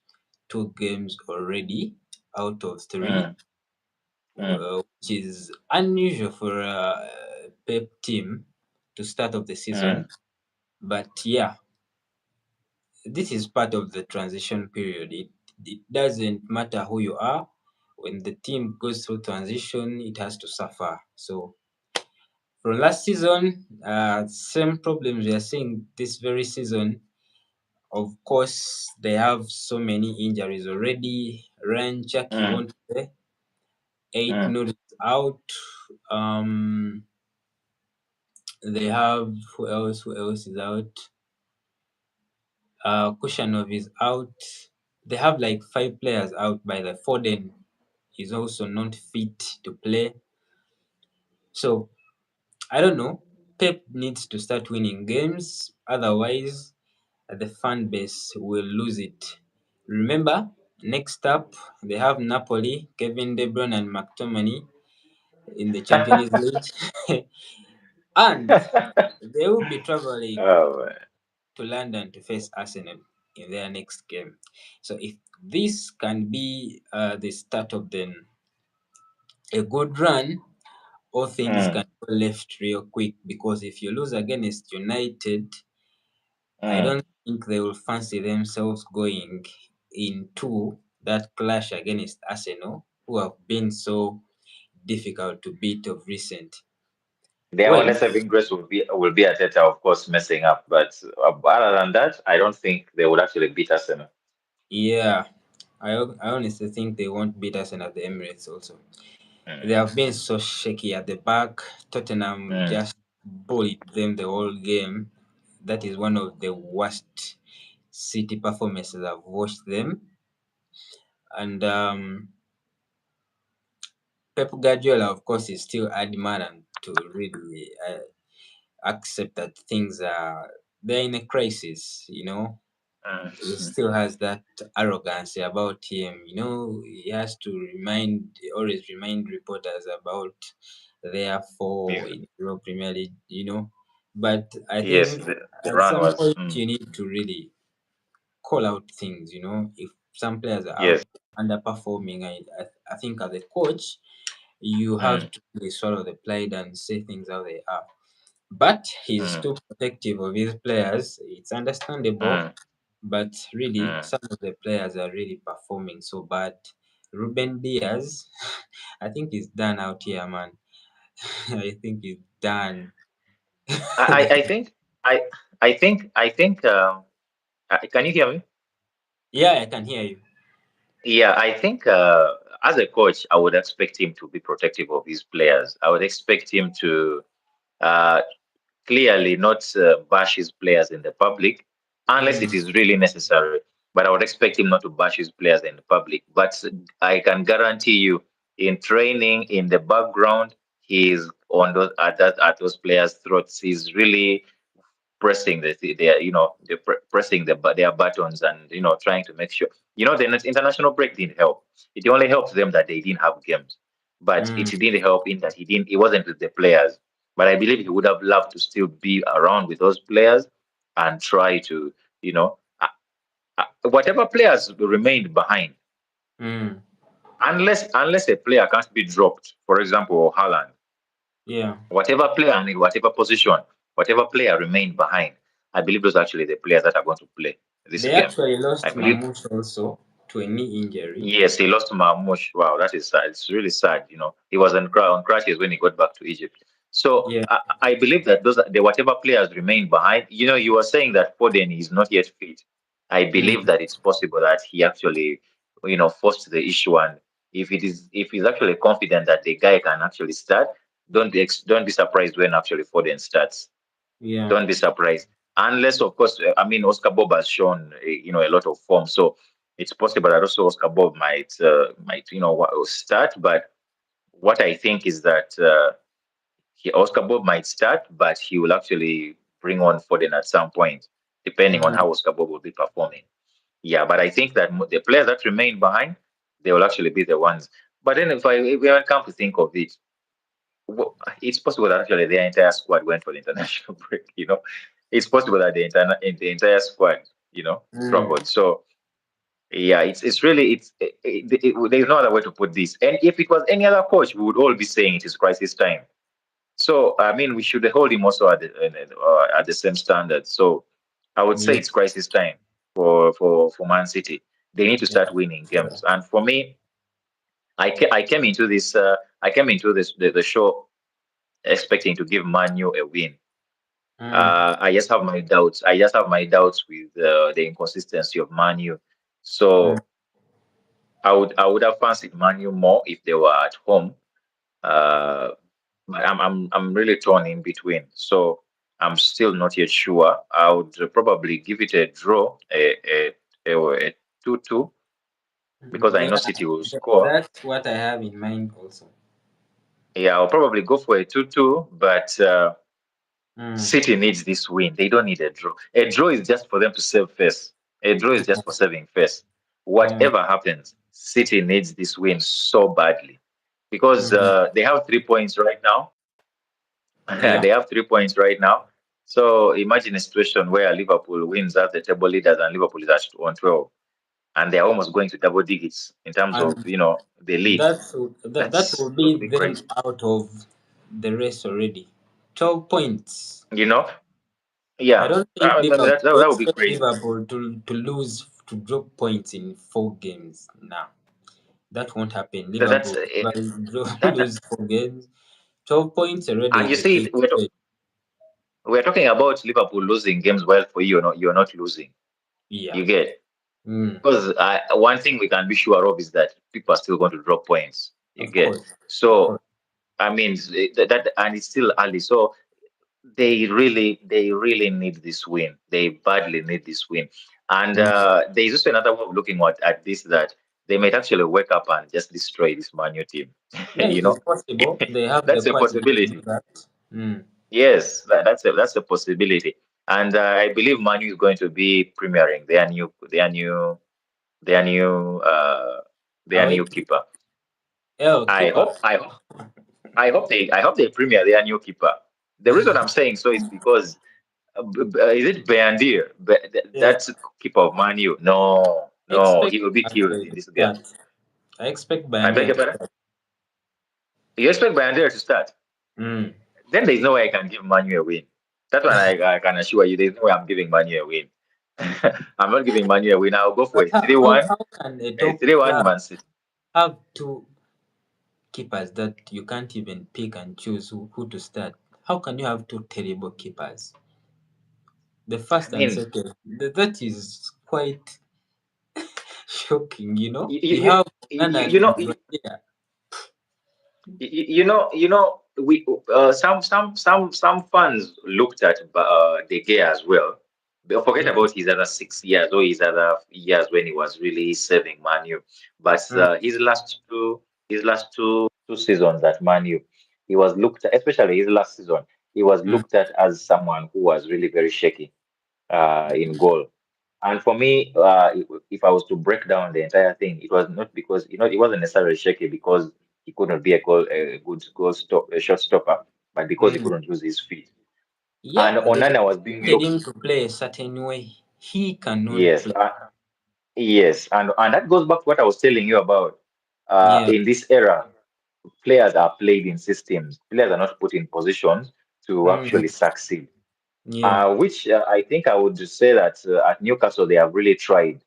2 games already out of 3, mm, mm, which is unusual for a Pep team to start of the season. mm, But yeah, this is part of the transition period. It doesn't matter who you are. When the team goes through transition, it has to suffer. So from last season, same problems we are seeing this very season. Of course, they have so many injuries already. Ryan Chucky mm, won't play. Eight mm, Null is out. Um, they have who else? Who else is out? Kushanov is out. They have like 5 players out by the Foden is also not fit to play. So I don't know. Pep needs to start winning games, otherwise the fan base will lose it. Remember, next up they have Napoli, Kevin De Bruyne and McTominay in the Champions League, and they will be traveling oh, to London to face Arsenal in their next game. So if this can be the start of a good run, all things Mm, can go left real quick, because if you lose against United, I mm. don't think they will fancy themselves going into that clash against Arsenal, who have been so difficult to beat of recent. Their Well, only saving grace will be Ateta, of course, messing up. But other than that, I don't think they would actually beat Arsenal. yeah, I honestly think they won't beat Arsenal at the Emirates also. They Mm, have been so shaky at the back. Tottenham mm. just bullied them the whole game. That is one of the worst City performances I've watched them. And Pep Guardiola, of course, is still adamant to really accept that things are they're in a crisis. He Mm. still has that arrogance about him. He has to always remind reporters about their fall Yeah. in Euro Premier League. But I Yes, think the at run some was. point you need to really call out things. If some players are Yes. underperforming, I think as a coach, you have Mm, to really swallow the pride and say things how they are. But he's mm, too protective of his players. It's understandable, mm, but really, mm. some of the players are really performing so bad. Ruben Diaz, I think he's done out here, man. I think he's done. I think I I think can you hear me? Yeah, I can hear you. Yeah, I think as a coach, I would expect him to be protective of his players. I would expect him to uh, clearly not bash his players in the public unless it Mm, is really necessary. But I would expect him not to bash his players in the public. But I can guarantee you, in training, in the background, he is on those at those players' throats. He's really pressing pressing their buttons and trying to make sure the international break didn't help. It only helped them that they didn't have games, but it mm, didn't help in that he wasn't with the players. But I believe he would have loved to still be around with those players and try to whatever players remained behind, mm, unless a player can't be dropped, for example Haaland. yeah. Whatever player and in whatever position, whatever player remained behind, I believe those are actually the players that are going to play this They game. actually I lost believe, Mamush also to a knee injury. yes, he lost Marmoush. Wow, that is sad. It's really sad. He was on crutches when he got back to Egypt. So Yeah. I believe that the whatever players remain behind. You were saying that Foden is not yet fit. I believe Mm, that it's possible that he actually, forced the issue, and if he's actually confident that the guy can actually start, don't be surprised when actually Foden starts. yeah. Don't be surprised. Unless, of course, I mean, Oscar Bob has shown, a lot of form. So it's possible that also Oscar Bob might, start. But what I think is that Oscar Bob might start, but he will actually bring on Foden at some point, depending on Mm, how Oscar Bob will be performing. Yeah, but I think that the players that remain behind, they will actually be the ones. But then if we come to think of it, well, it's possible that actually the entire squad went for the international break. It's possible that the entire squad, mm, struggled. So yeah, it's really there's no other way to put this. And if it was any other coach, we would all be saying it is crisis time. So I mean, we should hold him also at the same standard. So I would say yeah. it's crisis time for Man City. They need to Yeah. start winning games. And for me, I came into this the show expecting to give Manu a win. Mm, I just have my doubts. I just have my doubts with the inconsistency of Manu. mm, So I would have fancied Manu more if they were at home. Uh, but I'm really torn in between. So I'm still not yet sure. I would probably give it a draw, a 2-2, because I know yeah. City will score. That's what I have in mind also. Yeah, I'll probably go for a 2-2, but Mm, City needs this win. They don't need a draw. A draw is just for them to save face. A draw is just for saving face. yeah. Whatever happens, City needs this win so badly because Mm, they have 3 points right now. They yeah. have 3 points right now. So imagine a situation where Liverpool wins as the table leaders and Liverpool is at on 12, and they're almost going to double digits in terms of, And the lead. that will That's be going to be them crazy. out of the race already. 12 points. You know? I Yeah. don't think I mean, Liverpool. that We would be expect crazy. Liverpool to lose to drop points in 4 games. Nah, that won't happen. That, that's Liverpool that, lose 4 games. 12 points already and you is a see, big spread. we're talking about Liverpool losing games while for you, you're not losing. Yeah. You get. Mm, Because one thing we can be sure of is that people are still going to drop points. You of get. course. Of So course. I mean that, and it's still early. So they really need this win. They badly need this win. And Mm. there is also another way of looking at this, that they might actually wake up and just destroy this Manu team. Yeah, you it is know, possible. They have the that's a quality to do possibility. that. Mm. Yes, that's a possibility. And I believe Manu is going to be premiering their new uh their Away new to keeper. I keeper. hope I hope I hope they premier their new keeper. The reason I'm saying so is because is it Bandir? Yeah, That's keeper of Manu. No, I no, expect he will be killed Bandier in to this game. start. I expect I beg Bandier your to pardon. start. You expect Bandir to start? Mm. Then there's no way I can give Manu a win. That one I can assure you, there's no way I'm giving Manu a win. I'm not giving Manu a win. I'll go for But a 3-1, how can a a top 3-1 club Man City. have two keepers that you can't even pick and choose who to start? How can you have two terrible keepers? The I first and mean, second. That is quite shocking, you know? you, You you, have you, Nana you know, and Rafinha. we some fans looked at De Gea as well. But forget Mm, about his other 6 years or his other years when he was really serving Manu. But mm, his last two seasons at Manu, he was looked at, especially his last season, he was mm, looked at as someone who was really very shaky in goal. And for me, if I was to break down the entire thing, it was not because it wasn't necessarily shaky because he could not be a good a shot stopper, but because he mm. couldn't use his feet. And Yeah, they Onana was being expected looked. him to play a certain way. He cannot Yes, play. yes, and that goes back to what I was telling you about. Yeah. In this era, players are played in systems. Players are not put in positions to Mm, actually succeed. yeah. Which I think I would just say that at Newcastle they have really tried.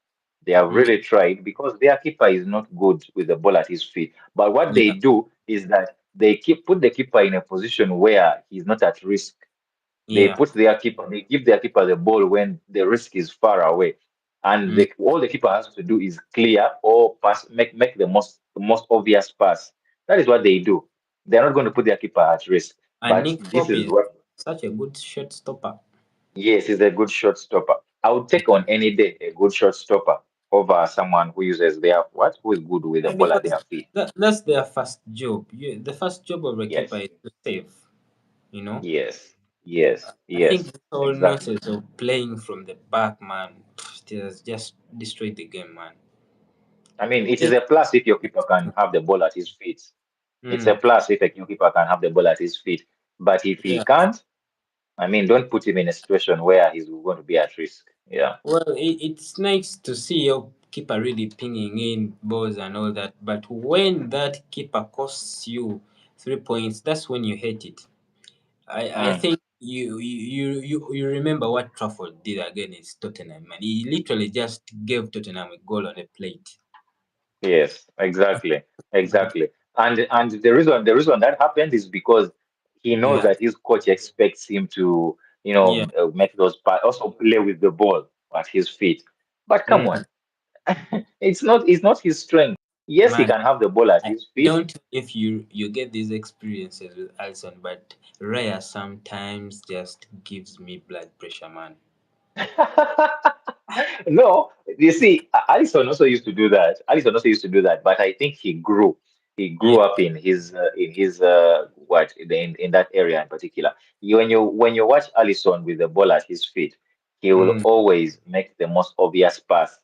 They have Mm, really tried because their keeper is not good with the ball at his feet. But what they yeah. do is that they put the keeper in a position where he's not at risk. Yeah. They give their keeper the ball when the risk is far away, and Mm. all the keeper has to do is clear or pass, make the most obvious pass. That is what they do. They're not going to put their keeper at risk. And But Nick this Pope is is what. such a good shot stopper. Yes, he's a good shot stopper. I would take on any day a good shot stopper over someone who uses who is good with the ball at Because their feet. that's their first job. The first job of a keeper Yes, is to save, you know? yes, yes, I think yes, this whole exactly. nonsense of playing from the back, man, it has just destroyed the game, man. I mean, it is Think, a plus if your keeper can have the ball at his feet. It's a mm, plus if a keeper can have the ball at his feet. But if he yeah. can't, I mean, don't put him in a situation where he's going to be at risk. Yeah. Well, it's nice to see your keeper really pinging in balls and all that, but when that keeper costs you 3 points, that's when you hate it. I Mm. think you remember what Trafford did against Tottenham, and he literally just gave Tottenham a goal on a plate. Yes, exactly, exactly. And the reason that happens is because he knows Yeah, that his coach expects him to, yeah. make those also play with the ball at his feet. But come Mm, on, it's not his strength. Yes, he man, can have the ball at I his feet. don't know if you get these experiences with Alison, but Raya sometimes just gives me blood pressure, man. No, you see, Allison also used to do that. Allison also used to do that, but I think he grew. He Yeah. grew up in that area in particular. When you watch Allison with the ball at his feet, he will Mm, always make the most obvious pass.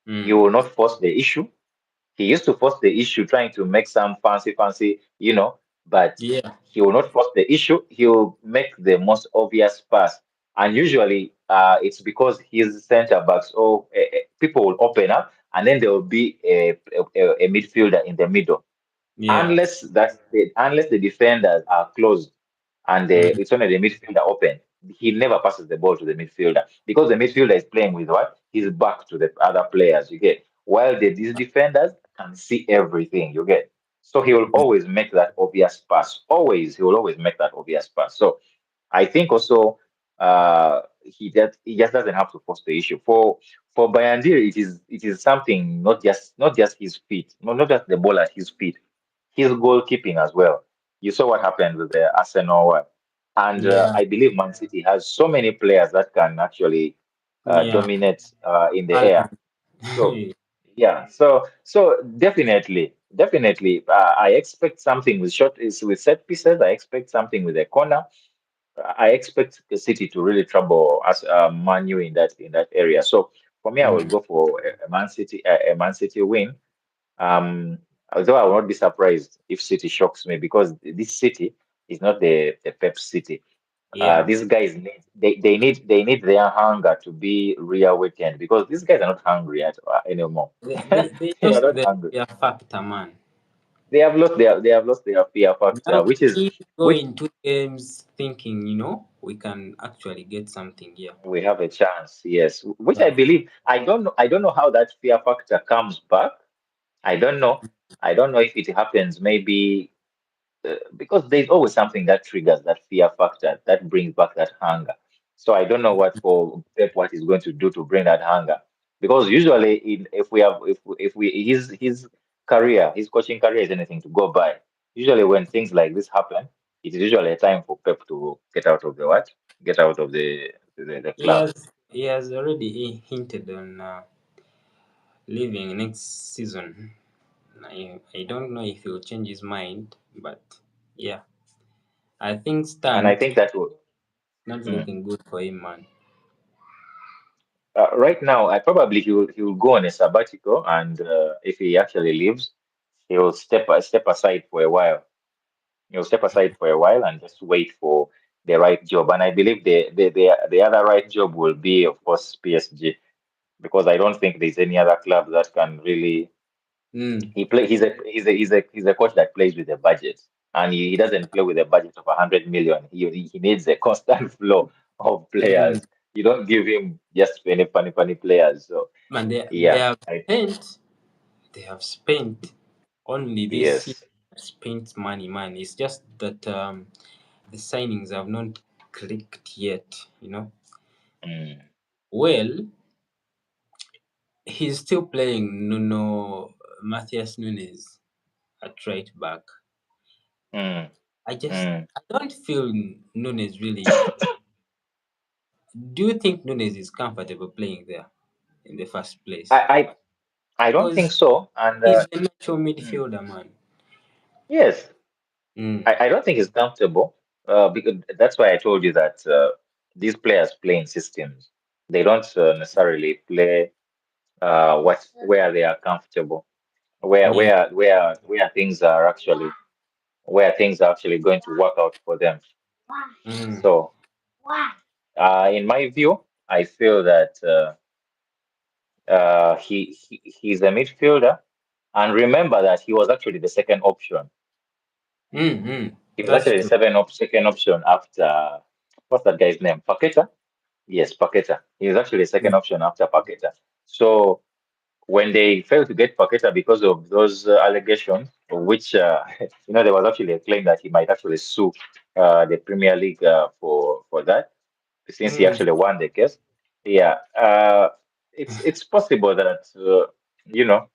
He mm, will not force the issue. He used to force the issue, trying to make some fancy, but yeah. he will not force the issue. He will make the most obvious pass. And usually it's because his center backs or people will open up, and then there will be a midfielder in the middle. Yeah. Unless the defenders are closed and Mm, it's only the midfielder open, he never passes the ball to the midfielder because the midfielder is playing with what? His back to the other players, you get. While these defenders can see everything, you get. So he will mm, always make that obvious pass. Always, he will always make that obvious pass. So I think also he just doesn't have to force the issue. For Bayandir, it is something not just his feet, not just the ball at his feet, his goalkeeping as well. You saw what happened with the Arsenal one. And yeah. I believe Man City has so many players that can actually Yeah. dominate in the air. Alan. So yeah, so definitely, I expect something with with set pieces. I expect something with a corner. I expect the City to really trouble us, Manu in that area. So for me, I will Mm, go for a Man City win. Although I will not be surprised if City shocks me because this City is not the Pep City. yeah. These guys they need their hunger to be reawakened because these guys are not hungry anymore. They They are lost not hungry. their factor, man. They have lost their fear factor, Now which is we go which into games thinking, we can actually get something here. we have a chance, yes. Which I Yeah. believe I don't know how that fear factor comes back. I don't know. I don't know if it happens maybe because there's always something that triggers that fear factor that brings back that hunger. So I don't know what for Pep what he's going to do to bring that hunger. Because usually, if we have if we his coaching career is anything to go by. Usually, when things like this happen, it is usually a time for Pep to get out of the what? Get out of the club. He has already hinted on leaving next season. I don't know if he'll change his mind, but yeah, I think And I think that will. not Hmm. looking good for him, man. Right now, I probably he will go on a sabbatical, and if he actually leaves, he will step aside for a while. He'll step aside for a while and just wait for the right job. And I believe the other right job will be, of course, PSG, because I don't think there's any other club that can really. Mm, He's a coach that plays with a budget, and he doesn't play with a budget of 100 million. He needs a constant flow of mm. players. You don't give him just funny players. So Man, they yeah, have spent. They have spent only this season. yes. Spent money, man. It's just that the signings have not clicked yet. Mm, Well, he's still playing Nuno Matthias Nunes at right back. mm, mm. I don't feel Nunes really. Do you think Nunes is comfortable playing there in the first place? I I don't think Because so. And he's a natural mm, midfielder, man. yes, Mm, I don't think he's comfortable because that's why I told you that these players play in systems. They don't necessarily play where they are comfortable, where yeah. where where where things are actually where things are actually going to work out for them. Mm, So, in my view, I feel that he's a midfielder, and remember that he was actually the second option. mm. He was That's actually the true. second option after what's that guy's name? Paqueta? Yes, Paqueta. He was actually the second option after Paqueta. So when they failed to get Paqueta because of those allegations, which there was actually a claim that he might actually sue the Premier League for that, since he Mm, actually won the case. Yeah, it's possible that you know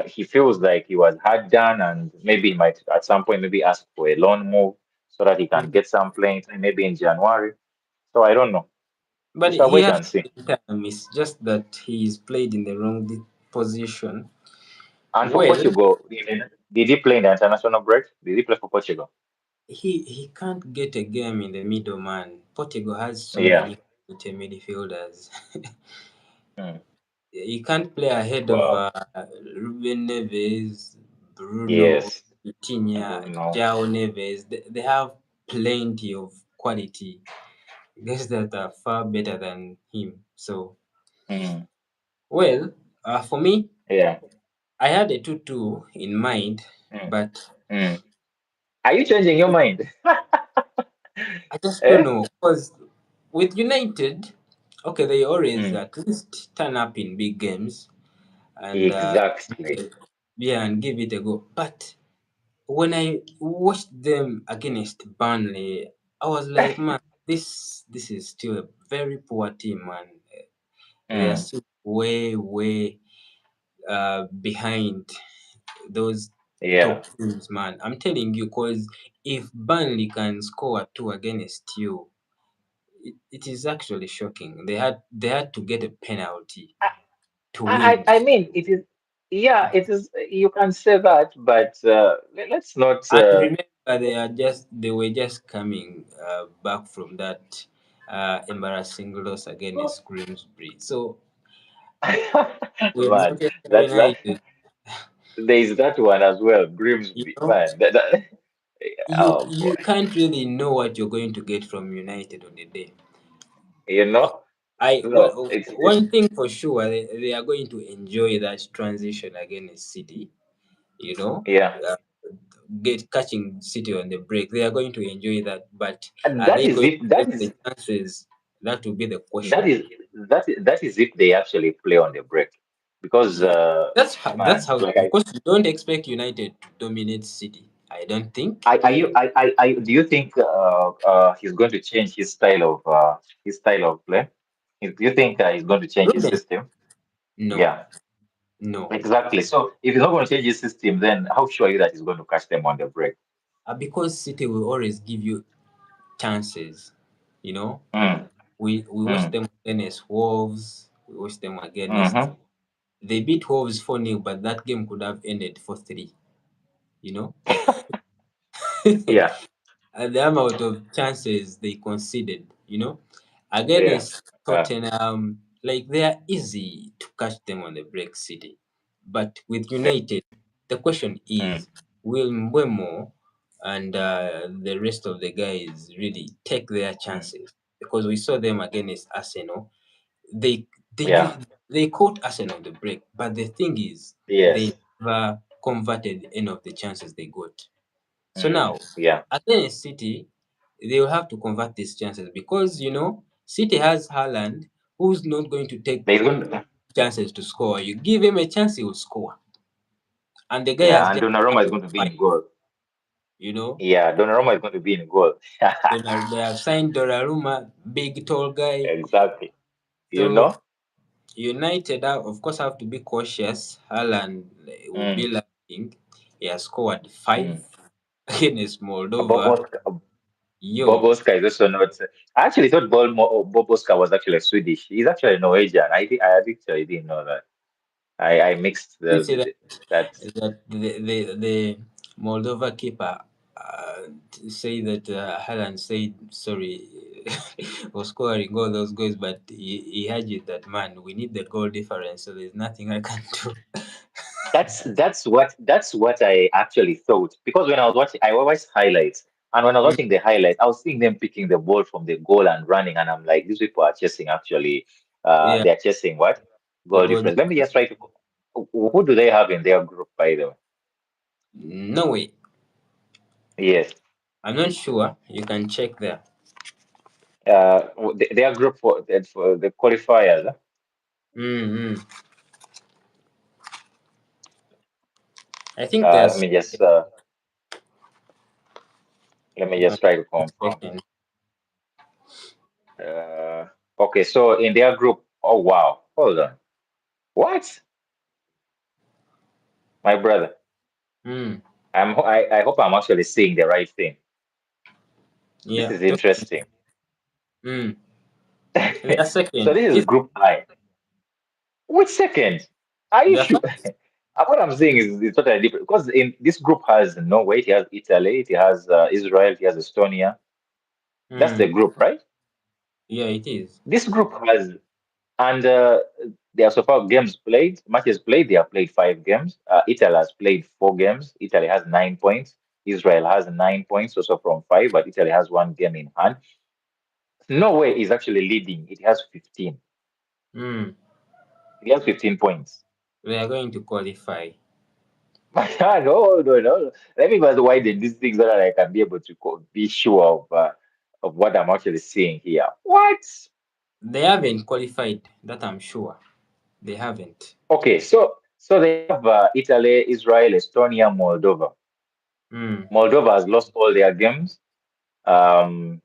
he feels like he was hard done, and maybe he might at some point maybe ask for a loan move so that he can mm. get some playing time maybe in January. So I don't know. We But shall he wait has and see. time. It's just that he's played in the wrong position. And for Well, Portugal, did he play in the international break? Did he play for Portugal? he can't get a game in the middle, man. Portugal has so Yeah. many midfielders. Mm. He can't play ahead of Well, Ruben Neves, Bruno, yes, Vitinha, Bruno. João Neves. They have plenty of quality guys that are far better than him. So, Mm, well, for me, yeah. I had a 2-2 in mind, Mm, but mm. Are you changing your mind? I just don't Eh? know because with United, okay, they always Mm, at least turn up in big games and exactly. yeah, and give it a go. But when I watched them against Burnley, I was like, man, this is still a very poor team, man. They are Mm, still way behind those top yeah. teams, man. I'm telling you, because if Burnley can score two against you, it is actually shocking. They had to get a penalty to win. I mean, it is, yeah, it is, you can say that, but let's not, And remember, they were just coming back from that embarrassing loss against Grimsby. So with man, Manchester that United, there is that one as well, you Grimsby, know, man. you Oh you boy, can't really know what you're going to get from United on the day. you know, I no, well, it's one thing for sure, they are going to enjoy that transition against City. You know, yeah, uh, get catching City on the break. They are going to enjoy that, but and are that they is going if to that take is the chances? That will be the that question. is that is if they actually play on the break, because That's man, how. like Of course, you don't expect United to dominate City. I don't think. are you do you think he's going to change his style of play? Do you think he's going to change his Ruben, system? no, Yeah, no, exactly. So if he's not going to change his system, then how sure are you that he's going to catch them on the break? because City will always give you chances. You know, Mm, we watched mm, them against Wolves. We watched them against. mm-hmm. They beat Wolves 4-0, but that game could have ended 4-3. You know, Yeah, and the amount of chances they conceded, yeah, against uh, Tottenham, like they are easy to catch them on the break City. But with United, the question mm, is, will Mbeumo and the rest of the guys really take their mm, chances? Because we saw them against Arsenal. They they yeah, u- they caught Arsenal on the break, but the thing is, they yes, never converted any of the chances they got. So mm, now, yeah. against City, they will have to convert these chances because City has Haaland, who's not going to take They're going to, chances to score. You give him a chance, he will score, and the guy yeah, has and just Donnarumma is started going to be in five. goal. You know, Yeah, Donnarumma is going to be in goal. they have signed Donnarumma, big tall guy. Exactly. You So know? United, of course, have to be cautious. Haaland will be Mm, lacking. He has scored five mm. against Bob Moldova. Oscar, Bob Yo, Oscar is also not. I actually thought Bob Oscar was actually Swedish. He's actually Norwegian. I actually didn't know that. I mixed you see that. that the Moldova keeper say that Haaland said sorry for scoring all those goals, but he argued that, man, we need the goal difference, so there's nothing I can do. That's what I actually thought, because when I was watching, I always highlights, and when I was Mm, watching the highlights, I was seeing them picking the ball from the goal and running, and I'm like, these people are chasing actually. yeah, They're chasing what the goal goal. difference. Let me just try to. Who do they have in their group, by the way? No way. Yes, I'm not sure. You can check there. their group for the qualifiers. Mm-hmm. I think Let there's. me just If I'm try to confirm. checking. Uh, okay, so in their group, oh wow, hold on, what, my brother? Mm, I hope I'm actually seeing the right thing. This yeah. is interesting. Mm. They are So second. this is Is Group I. Which second? Are you they are sure? first? What I'm saying is totally different, because in this group has Norway, it has Italy, it has Israel, it has Estonia. That's the Mm. group, right? Yeah, it is. This group has, and there are so far games played, matches played. They have played 5 games. Italy has played 4 games. Italy has 9 points. Israel has 9 points, also from five, but Italy has one game in hand. Norway is actually leading. It has 15. Hmm. It has 15 points. We are going to qualify. No, no, no. Let me just widen these things so that I can be able to be sure of what I'm actually seeing here. What? They haven't qualified, that I'm sure. They haven't. Okay, so they have Italy, Israel, Estonia, Moldova. Hmm. Moldova has lost all their games. Um,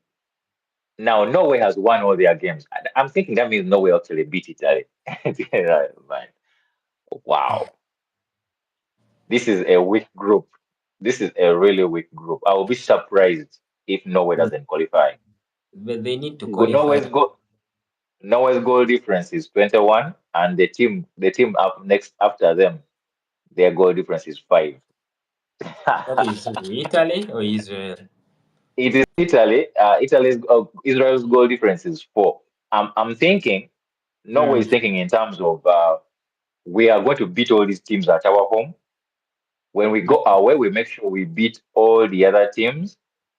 Now Norway has won all their games. I'm thinking that means Norway actually beat Italy. Yeah, man. Wow, this is a weak group. This is a really weak group. I will be surprised if Norway Hmm. doesn't qualify. But they need to But qualify. Norway's goal difference is 21, and the team up next after them, their goal difference is 5. That is Italy or Israel? It is Italy. Israel's goal difference is 4. I'm thinking Norway Hmm. is thinking in terms of we are going to beat all these teams at our home. When we go away, we make sure we beat all the other teams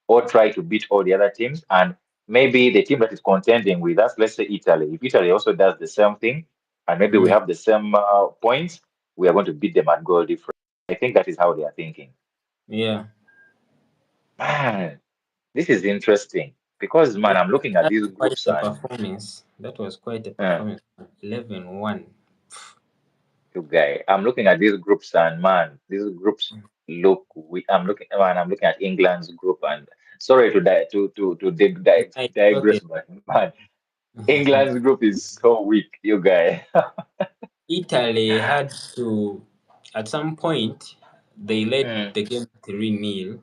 or try to beat all the other teams. And maybe the team that is contending with us, let's say Italy, if Italy also does the same thing, and maybe we Hmm. have the same points, we are going to beat them at goal difference. I think that is how they are thinking. Yeah. Man, this is interesting because, man, That, I'm looking at that's these quite groups a and performance. That was quite a uh, performance. 11-1. you guy, I'm looking at these groups and man, these groups look. I'm looking at England's group and sorry to It's digress, okay. but man, England's group is so weak. You guy. Italy had to, at some point, they led Mm, the game 3-0.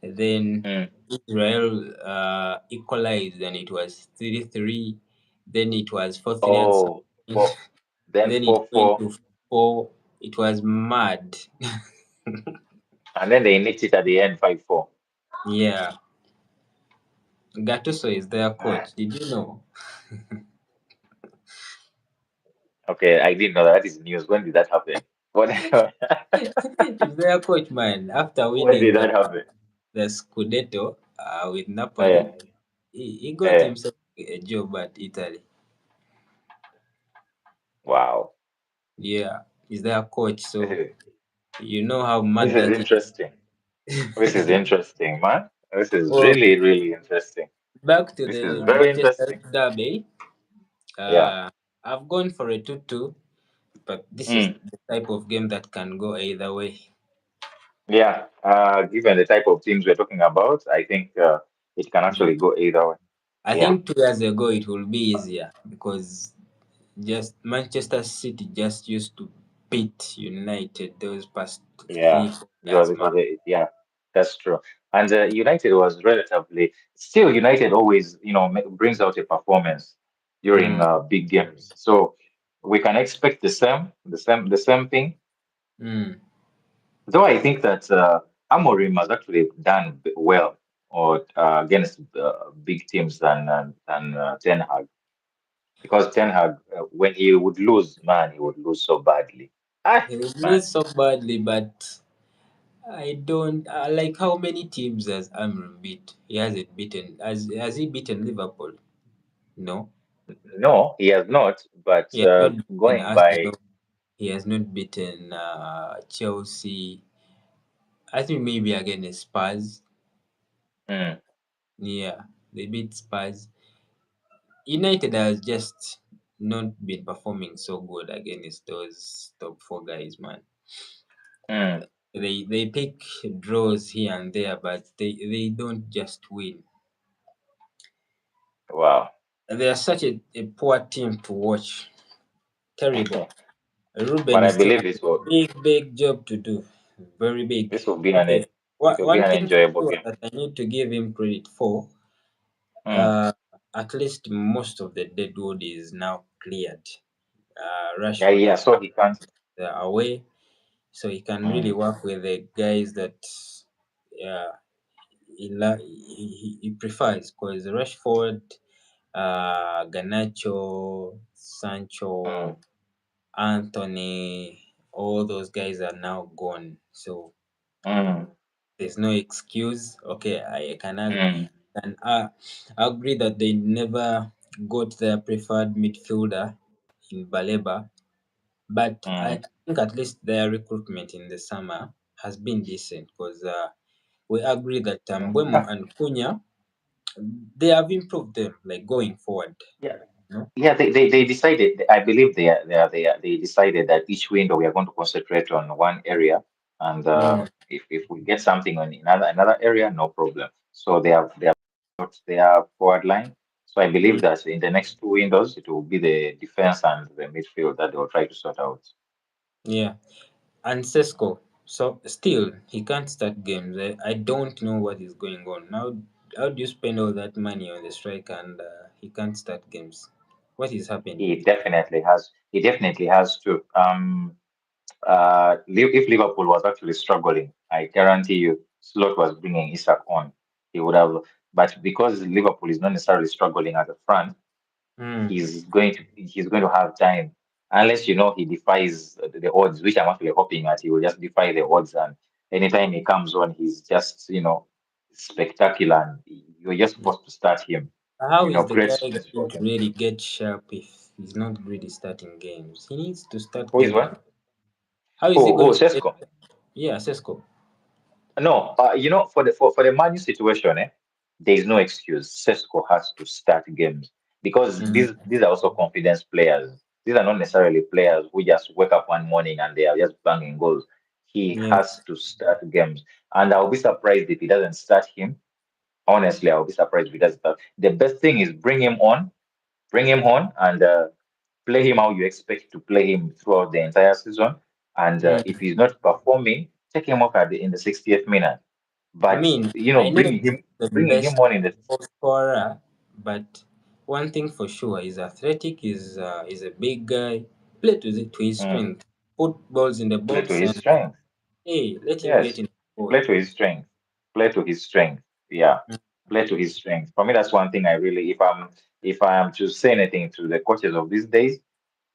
Then mm. Israel equalized and it was 3-3. Then it was 4-3 at some Oh, point. four, then Then it four went four, to 4. It was mad. and then they nicked it at the end 5-4. Yeah. Gattuso is their Man, coach. Did you know? okay, I didn't know that. That is news. When did that happen? What? He's their coach, man. After When winning did that happen? the Scudetto with Yeah, Napoli, he got yeah. himself a job at Italy. Wow. Yeah, he's their coach, This so is you know how this mad is that is. interesting. This is interesting, man. This is Well, really, really interesting. back to This is the very Manchester interesting. derby. Yeah. I've gone for a 2-2, but this is Mm. the type of game that can go either way. Yeah. Given the type of teams we're talking about, I think it can actually go either way. I Yeah. think 2 years ago it will be easier because just Manchester City just used to beat United those past Yeah. 3 4 years, man. Yeah, that's true. And United was relatively still United always, brings out a performance during Mm, big games. So we can expect the same thing. mm. Though I think that Amorim has actually done well or against big teams than Ten Hag because Ten Hag when he would lose, man, he would lose so badly. Ah, He will man, lose so badly, but I don't like how many teams has Amram beat. He hasn't beaten. Has he beaten Liverpool? No, no, he has not. But he has not beaten going by Arsenal. He has not beaten Chelsea. I think maybe against Spurs. mm, Yeah, they beat Spurs. United has just not been performing so good against those top four guys, man. mm, They pick draws here and there, but they don't just win. wow. They are such a poor team to watch. Terrible. But Ruben I still believe has a big job to do. Very big. this will be Okay. it will be One an thing for enjoyable sure game. that I need to give him credit for, Mm, uh, at least most of the deadwood is now cleared. yeah, Rashford yeah. is So he can't. away, so he can really Mm, work with the guys that uh, he prefers. Because Rashford, Ganacho, mm, Sancho, Anthony, all those guys are now gone. So mm, there's no excuse. Okay, I can mm. agree. And I agree that they never got their preferred midfielder in Baleba, but I Mm. think at least their recruitment in the summer has been decent because we agree that Mbwemo Yeah, and Cunha, they have improved them like going forward. yeah. You Yeah, they decided. I believe they decided that each window we are going to concentrate on one area, and know? if we get something on another area, no problem. So they have got their forward line. So I believe Mm, that in the next two windows, it will be the defense and the midfield that they will try to sort out. yeah. And Sesko, so still he can't start games. I don't know what is going on. How do you spend all that money on the striker and he can't start games? What is happening? He definitely has. He definitely has to. If Liverpool was actually struggling, I guarantee you, Slot was bringing Isak on. He would have, but because Liverpool is not necessarily struggling at the front, Mm, he's going to have time, unless he defies the odds, which I'm actually hoping that he will just defy the odds, and anytime he comes on, he's just spectacular, and you're just mm. supposed to start him. How is the Great guy stress going for to him. really get sharp if he's not really starting games? He needs to start Who is games. one? How is he Oh, going to get? Sesko. Yeah, Sesko. No, for the Manu situation, there is no excuse. Sesko has to start games because Mm, these are also confidence players. These are not necessarily players who just wake up one morning and they are just banging goals. He yeah. has to start games, and I'll be surprised if he doesn't start him. Honestly, I'll be surprised if he doesn't start. The best thing is bring him on, and play him how you expect to play him throughout the entire season. And if Mm. he's not performing, take him off in the 60th minute. I But mean, I know bringing he's him not the bringing him best on in the goal scorer, but one thing for sure, he's athletic. Is a big guy. Play to his mm, strength. Put balls in the play to box his and strength. hey, let him get Yes, in the ball. play to his strength. Play to his strength. Yeah, Mm, play to his strength. For me, that's one thing I really, if I am to say anything to the coaches of these days,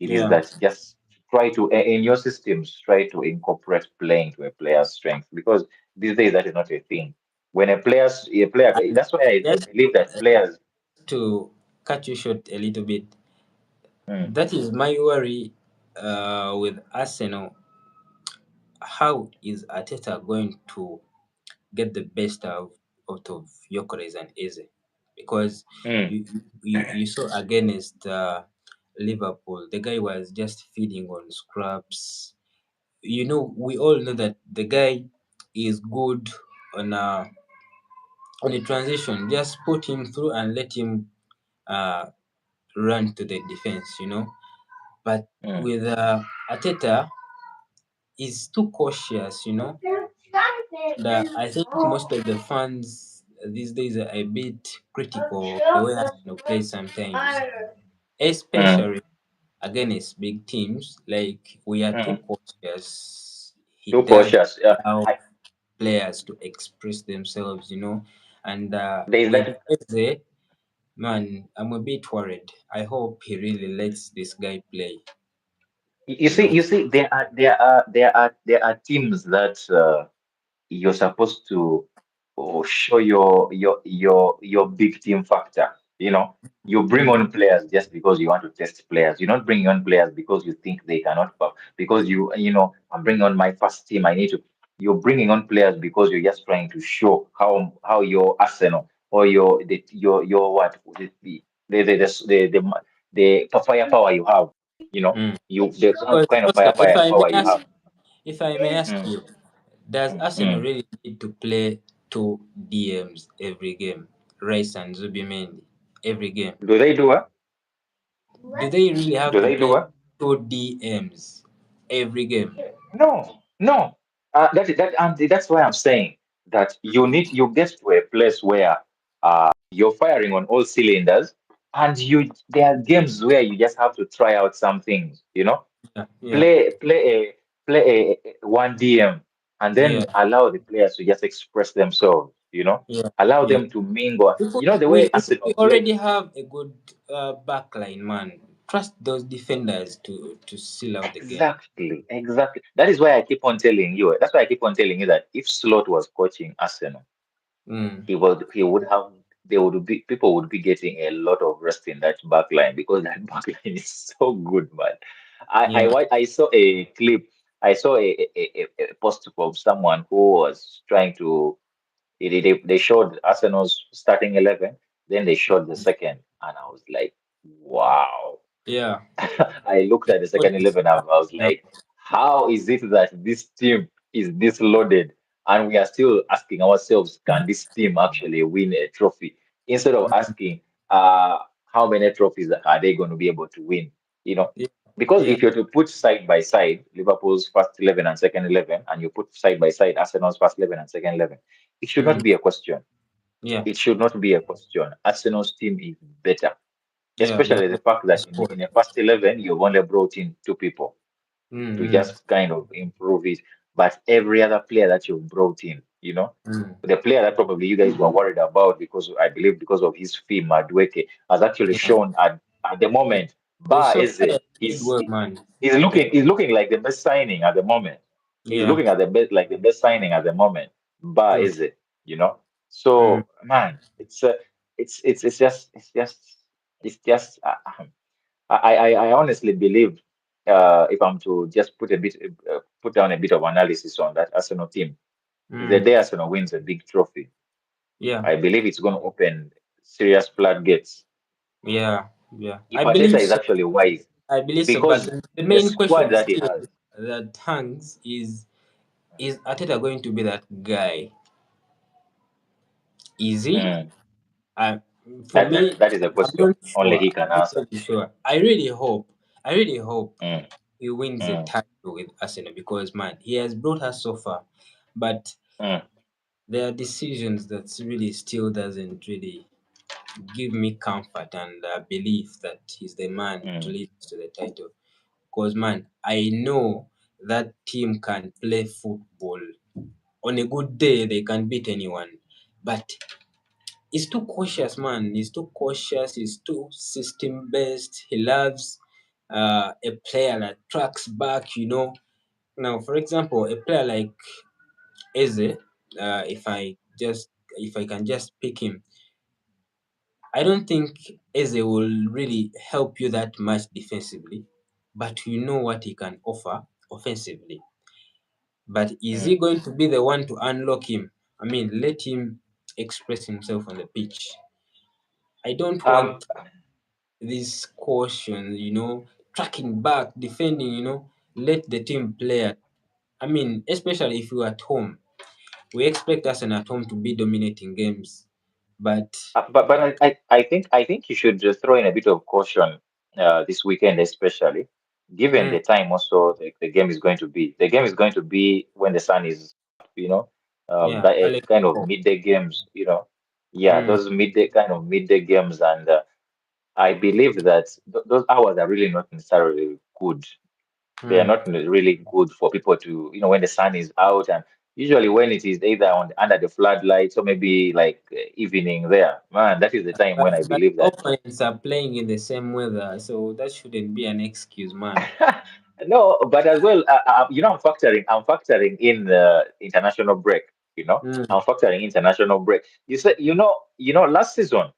it is yeah, that just try to in your systems try to incorporate playing to a player's strength, because these days that is not a thing. When a player, and that's why I just believe that players. to cut you short a little bit. Mm, That is my worry with Arsenal. How is Ateta going to get the best out of Gyökeres and Eze? Because mm, you saw against Liverpool, the guy was just feeding on scraps. We all know that the guy is good on a on a transition. Just put him through and let him uh, run to the defense. But mm. with Ateta, he's too cautious. And I think most of the fans these days are a bit critical of the way Arsenal plays sometimes, Mm, especially against big teams. Like we are too mm. cautious. He Too does cautious. allow players to express themselves. And There is with that. Eze, man, I'm a bit worried. I hope he really lets this guy play. You You see, know. there are teams that you're supposed to show your big team factor. You bring Mm, on players just because you want to test players. You're not bringing on players because you think they cannot because I'm bringing on my first team. I need to. You're bringing on players because you're just trying to show how your Arsenal or your what the firepower you have. mm. The Because kind of Oscar, if firepower I may power you ask, have. if I may ask Mm, you, does Arsenal mm. really need to play two DMs every game? Rice and Zubimendi every game. Do they do it? Do they really have Do to they do play it? two DMs every game? No, no. That's why I'm saying that you get to a place where you're firing on all cylinders, and there are games where you just have to try out some things. Yeah, yeah, Play a one DM, and yeah, then allow the players to just express themselves. yeah, Allow yeah. them to mingle. Because The we, way we, we Arsenal play. already have a good backline, man. Trust those defenders to seal out the game. Exactly, exactly. That is why I keep on telling you. That's why I keep on telling you that if Slot was coaching Arsenal, Mm, he would have people would be getting a lot of rest in that back line because that back line is so good, man. Yeah, I saw a clip. I saw a post from someone who was trying to. They showed Arsenal's starting 11, then they showed the second, and I was like, wow. yeah. I looked at the What second is 11 and I was now? like, how is it that this team is this loaded? And we are still asking ourselves, can this team actually win a trophy? Instead of asking, how many trophies are they going to be able to win? You know, Yeah, because yeah, if you're to put side by side Liverpool's first 11 and second 11, and you put side by side Arsenal's first 11 and second 11, it should not mm, be a question. yeah, It should not be a question. Arsenal's team is better, yeah. They especially the have fact a that squad. in a first 11, you've only brought in two people Mm, to mm, just kind of improve it. But every other player that you've brought in, mm, the player that probably you guys were worried about because I believe because of his fee, Madueke, has actually yeah. shown at the Yeah. moment, They Bar so Eze, far did well, man. he's looking like the best signing at the moment. He's Yeah, looking at the best like the best signing at the moment. Bar true. Eze, you know. Mm, So man, it's just I honestly believe if I'm to just put down a bit of analysis on that Arsenal team, the mm, day Arsenal wins a big trophy, yeah, I believe it's going to open serious floodgates yeah, yeah. if I Arteta believe is so. actually wise, I believe so. But because the the main squad question that he still has, that hangs is Ateta going to be that guy? Is he? mm, Uh, for me, that is a I'm question not only sure. he I'm can not answer. really sure. I really hope Mm, he wins the mm, title with Arsenal because man, he has brought us so far. But mm, there are decisions that really still doesn't really give me comfort and belief that he's the man to mm, lead us to the title. Because man, I know that team can play football. On a good day, they can beat anyone. But he's too cautious, man. He's too cautious. He's too system based. He loves a player that tracks back. Now, for example, a player like Eze, if I can just pick him, I don't think Eze will really help you that much defensively, but you know what he can offer offensively. But is he mm. going to be the one to unlock him? I mean, let him express himself on the pitch. I don't Um, want this caution, tracking back, defending, let the team play. I mean, especially if you're at home. We expect Arsenal at home to be dominating games. But but I think you should just throw in a bit of caution this weekend, especially given mm, the time also the game is going to be. The game is going to be when the sun is up, yeah, that Alex, kind of midday games, yeah, mm, those midday games, and I believe that those hours are really not necessarily good. They are mm. not really good for people to, when the sun is out, and usually when it is either under the floodlights or maybe like evening there, man, that is the time when I But believe that. opponents are playing in the same weather, so that shouldn't be an excuse, man. No, but as well, I'm factoring in the international break. Mm, I'm factoring international break. You said, last season,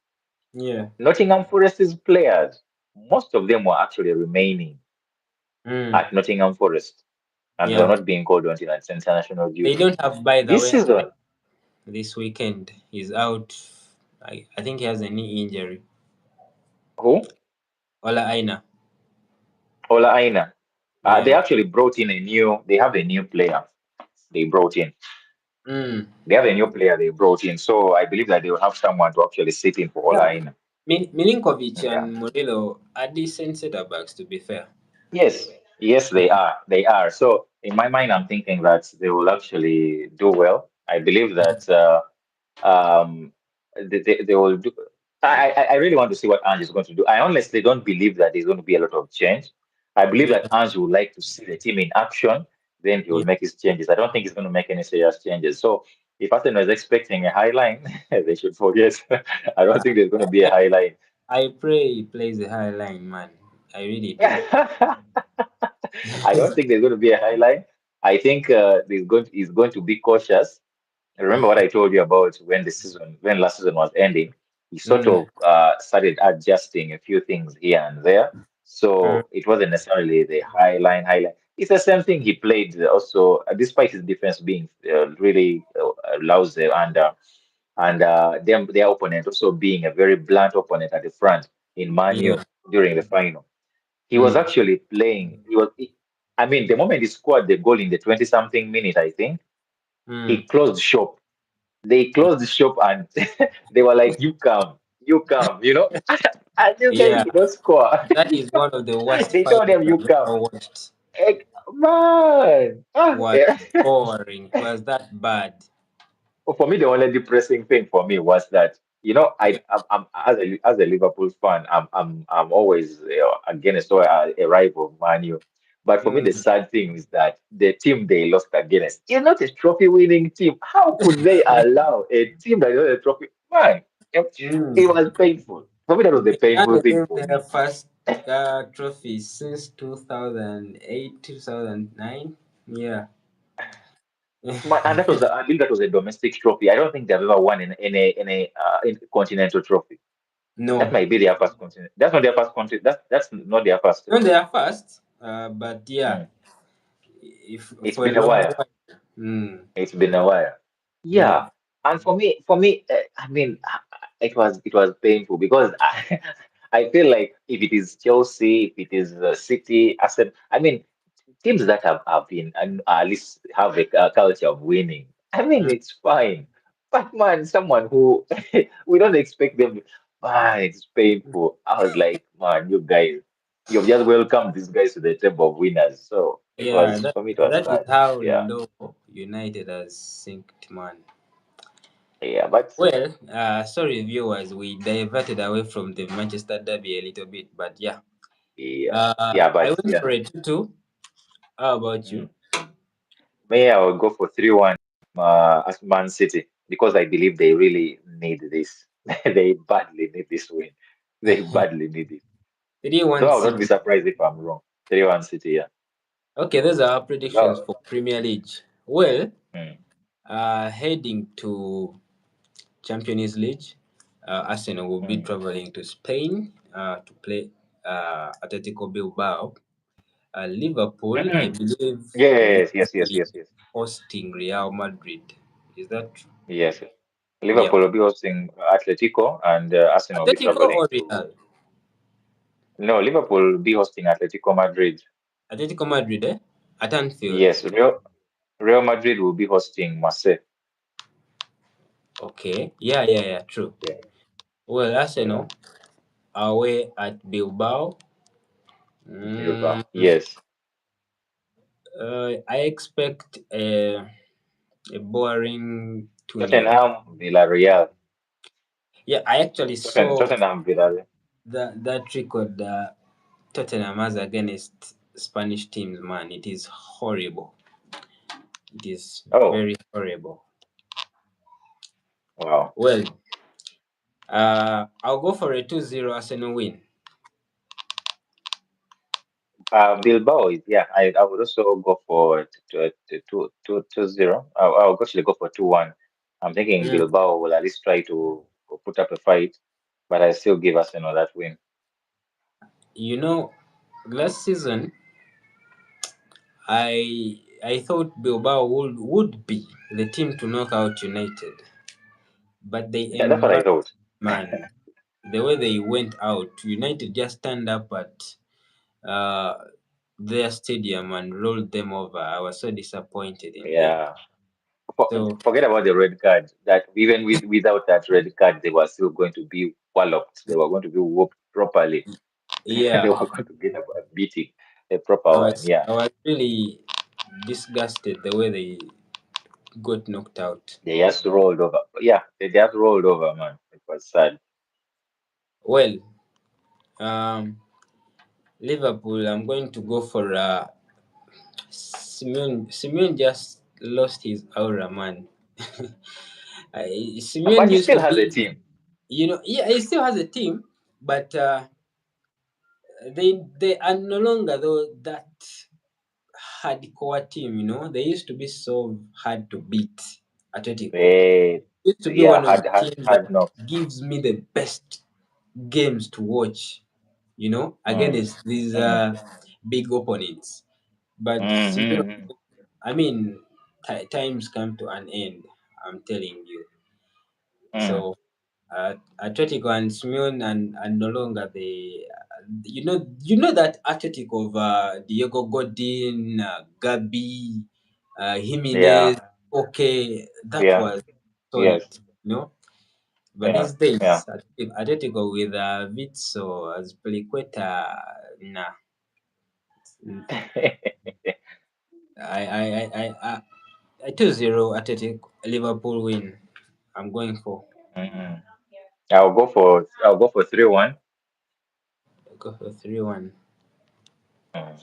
yeah. Nottingham Forest's players, most of them were actually remaining Mm, at Nottingham Forest, and they were yeah. not being called onto international They duty. don't have, by the This way, season, this weekend. He's out. I think he has a knee injury. who? Ola Aina. Ola Aina. They Yeah. actually they have a new player they brought in. Mm. They have a new player they brought in. So I believe that they will have someone to actually sit in for Yeah. Ola Aina. Milinkovic Yeah. and Murillo are decent centre backs, to be fair. Yes, yes, they are. They are. So in my mind, I'm thinking that they will actually do well. I believe that um, they will do. I really want to see what Ange is going to do. I honestly don't believe that there's going to be a lot of change. I believe Yeah. that Ange would like to see the team in action, then he will Yeah. make his changes. I don't think he's going to make any serious changes. So if Arsenal is expecting a high line, they should forget. I don't think there's going to be a high line. I pray he plays the high line, man. I really do. I don't think there's going to be a high line. I think he's going to be cautious. Remember what I told you about when last season was ending. he sort Mm, of started adjusting a few things here and there. mm, So it wasn't necessarily the highline. It's the same thing he played also, despite his defense being really lousy and their opponent also being a very blunt opponent at the front in Manu yeah. during the final. He was Mm, actually playing. I mean, the moment he scored the goal in the 20 something minute, I think mm. he closed shop. They closed the shop and they were like, you come, and you guys Yeah. could not score. That is one of the worst They told finals them, you I've come. ever watched. Man. Was Yeah. boring. It was that bad. For me, the only depressing thing for me was that I'm as a Liverpool fan, I'm always against or a rival of Manu. But for me, the Mm, sad thing is that the team they lost against is not a trophy-winning team. How could they allow a team that is not a trophy? Man, it mm. was painful. For me, that was the They painful handed thing them for their me. first trophy since 2008, 2009. Yeah. And that was, I think that was a domestic trophy. I don't think they've ever won in a continental trophy. That No. might be their first continent. That's not their first country. That's not their first. When they are first, but yeah, Mm. if It's for a been a long while. while. Mm, It's been a while. yeah. Yeah, and for me, I mean, it was painful because I feel like if it is Chelsea, if it is City, Arsenal, I mean, teams that have been and at least have a culture of winning. I mean, Mm, it's fine. But man, someone who we don't expect them, man, it's painful. I was like, man, you guys, you've just welcomed these guys to the table of winners. So it yeah, was that for me, it was that is sad. how Yeah, low United has synced, man. yeah, but Well, sorry viewers, we diverted away from the Manchester derby a little bit, but yeah. yeah, yeah, I but went yeah. for a 2-2. How about Mm. you? May I will go for 3-1 as Man City because I believe they really need this. They badly need this win. They badly need it. 3-1 Though I'll not be City. surprised if I'm wrong. 3-1 City, yeah. Okay, those are our predictions No. for Premier League. Well, Mm, heading to Champions League, Arsenal will be mm, traveling to Spain to play Atletico Bilbao. Liverpool, I mm. believe, will Yes, yes, yes, be yes, yes. hosting Real Madrid. Is that true? Yes. Yep. Liverpool will be hosting Atletico and Arsenal will be Atletico traveling or to. Real? No, Liverpool will be hosting Atletico Madrid. Atletico Madrid, eh? At Anfield. Yes, Real Madrid will be hosting Marseille. Okay. Yeah, yeah, yeah. True. Yeah, Well, yeah. Arsenal away at Bilbao. Bilbao. Mm, Yes. I expect a boring 2-0. Tottenham, Villarreal. Yeah, I actually saw Tottenham, Villarreal. that record Tottenham has against Spanish teams, man. It is horrible. It is Oh, very horrible. wow. Well, I'll go for a 2-0 Arsenal win. Bilbao, yeah, I would also go for 2-0. I'll actually go for 2-1. I'm thinking Mm, Bilbao will at least try to put up a fight, but I still give Arsenal that win. you know, last season I thought Bilbao would be the team to knock out United, but they Yeah, that's what I embarrassed, thought. man. The way they went out, United just stand up at uh, their stadium and rolled them over. I was so disappointed in them. Yeah. So Forget about the red card. That even without that red card, they were still going to be walloped. They were going to be whooped properly. They yeah, were going to get a beating, a proper one. Yeah. I was really disgusted the way they got knocked out. They just rolled over. Yeah, they just rolled over, man. It was sad. Well, um, Liverpool, I'm going to go for Simeon. Simeon just lost his aura, man. Simeon But he used still to has a be, team. yeah, he still has a team, but they are no longer though that hardcore team. They used to be so hard to beat. Atletico. used to be Yeah, one of the teams that hard knocks. gives me the best games to watch, Mm, against these mm, big opponents. But mm, mm, I mean, times come to an end. I'm telling you. mm. So, Atletico and Simeone and no longer the, that Atletico of Diego Godin, Gabi, Yeah, Jimenez. Okay, that yeah, was solid. yes, You know, but yeah, these yeah. days, Atletico with Vitso as Peliqueta, nah. I 2-0 Athletic Liverpool win. I'm going for Mm. I'll go for 3-1. go for 3-1. Mm.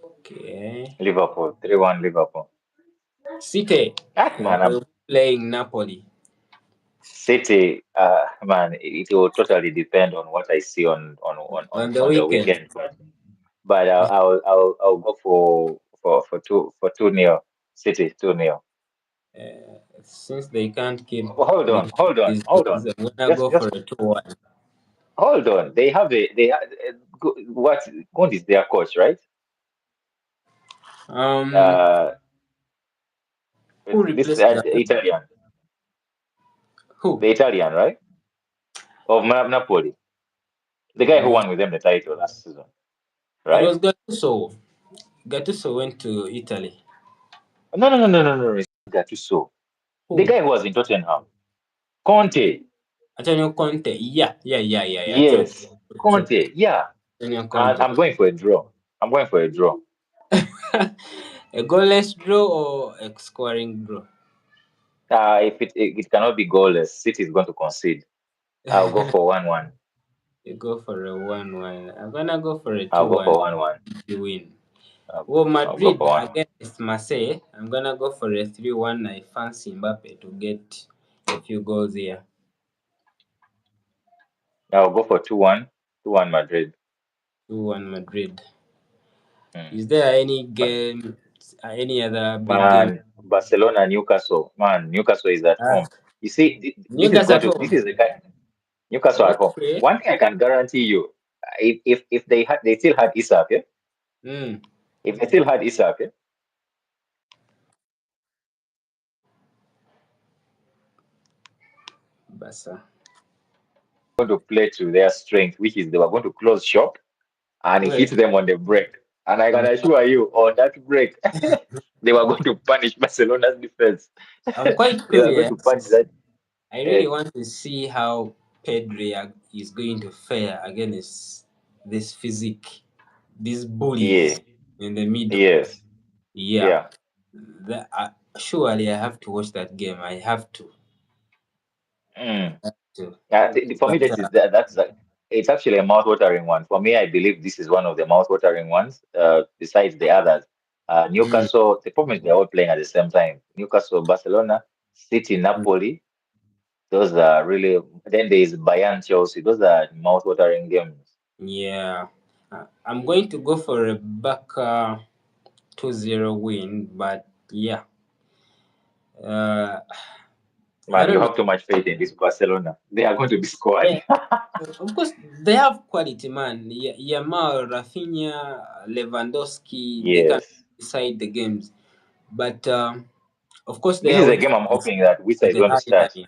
Okay. Liverpool, 3-1 Liverpool. City Ah, man, will be playing Napoli. City, man, it will totally depend on what I see On the on the weekend. weekend. But I'll go for 2-0 City 2-0. Since they can't keep Hold on, making hold on, these hold on. goals, I'm gonna Just go for just a 2-1. hold on. What is their coach, right? Um, Uh, who this replaced that? Italian, Who? the Italian, right? Of Napoli, the guy who Uh, won with them the title last season, it right? was Gattuso. Gattuso went to Italy. No, no, no, no, no, no. It's not Gattuso. The Who? guy who was in Tottenham, Conte. Antonio Conte. Yeah, yeah, yeah, yeah, yeah. True, Yes, true, true. Conte. Yeah, Antonio and Conte. I'm going for a draw. I'm going for a draw. A goalless draw or a scoring draw? If it cannot be goalless, City is going to concede. I'll go for 1-1. You go for a 1-1. I'm gonna go for a I'll go 2-1 for 1-1. to win. I'll, Well, I'll go Madrid for 1-1. against Marseille. I'm gonna go for a 3-1. I fancy Mbappe to get a few goals here. I'll go for 2-1. 2-1 Madrid. 2-1 Madrid. Mm. Is there any But game, any other big game? man, Barcelona, Newcastle. Man, Newcastle is at Ah, home. You see, this is Newcastle going at to this home. is the guy. Newcastle at home. Okay. One thing I can guarantee you, if they still had Isak, yeah? Hmm. If they still had Isak, yeah? Barca. Going to play to their strength, which is they were going to close shop and Well, hit them on the break. And I can I'm assure you, on that break, they were going to punish Barcelona's defense. I'm quite They were going to punish curious. that. I Uh, really want to see how Pedri is going to fare against this physique, these yeah, bullies in the middle. yes, Yeah, yeah. surely I have to watch that game. I have to. Mm. to. For me, But it's actually a mouth-watering one. For me, I believe this is one of the mouth-watering ones. Besides the others, mm, Newcastle. The problem is they're all playing at the same time. Newcastle, Barcelona, City, mm, Napoli. Those are really. Then there is Bayern, Chelsea. Those are mouth-watering games. yeah, I'm going to go for a back 2-0 win. But yeah, uh, I Man, you don't know. have too much faith in this Barcelona. They are going to be scored. Yeah, of course, they have quality, man. Yamal, Rafinha, Lewandowski, they can Yes. decide the games. But of course, This their is a game I'm weakness hoping that Wisa at is the going to high start. line.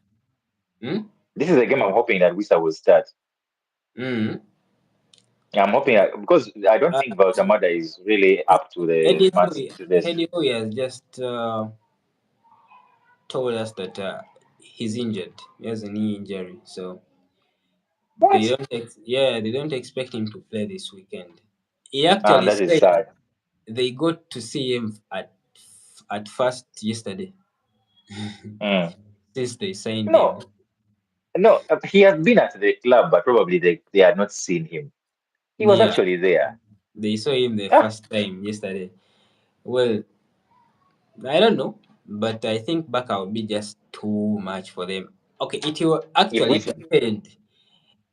Hmm? This is a game I'm hoping that Wisa will start. Mm. I'm hoping that because I don't Uh, think Valtamada is really up to the to this. Eddie Howe has just told us that he's injured. He has a knee injury, so What? they don't expect him to play this weekend. He actually That is said sad. they got to see him at first yesterday Mm. since they signed him. No, no, he has been at the club, but probably they had not seen him. He was Yeah, actually there. they saw him the Ah, first time yesterday. Well, I don't know, but I think Baka will be just too much for them. Okay, it will if actually Wisa, depend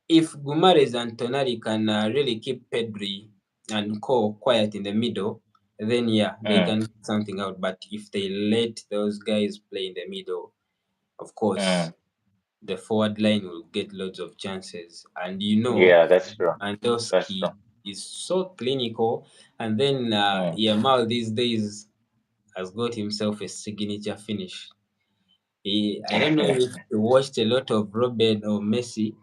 if Gumares and Tonali can really keep Pedri and Co quiet in the middle. Then yeah, they mm, can get something out. But if they let those guys play in the middle, of course, Mm. the forward line will get loads of chances. And Yeah, that's true. That's Mandowski true. is so clinical. And then Mm. Yamal these days has got himself a signature finish. I don't know if you watched a lot of Robin or Messi,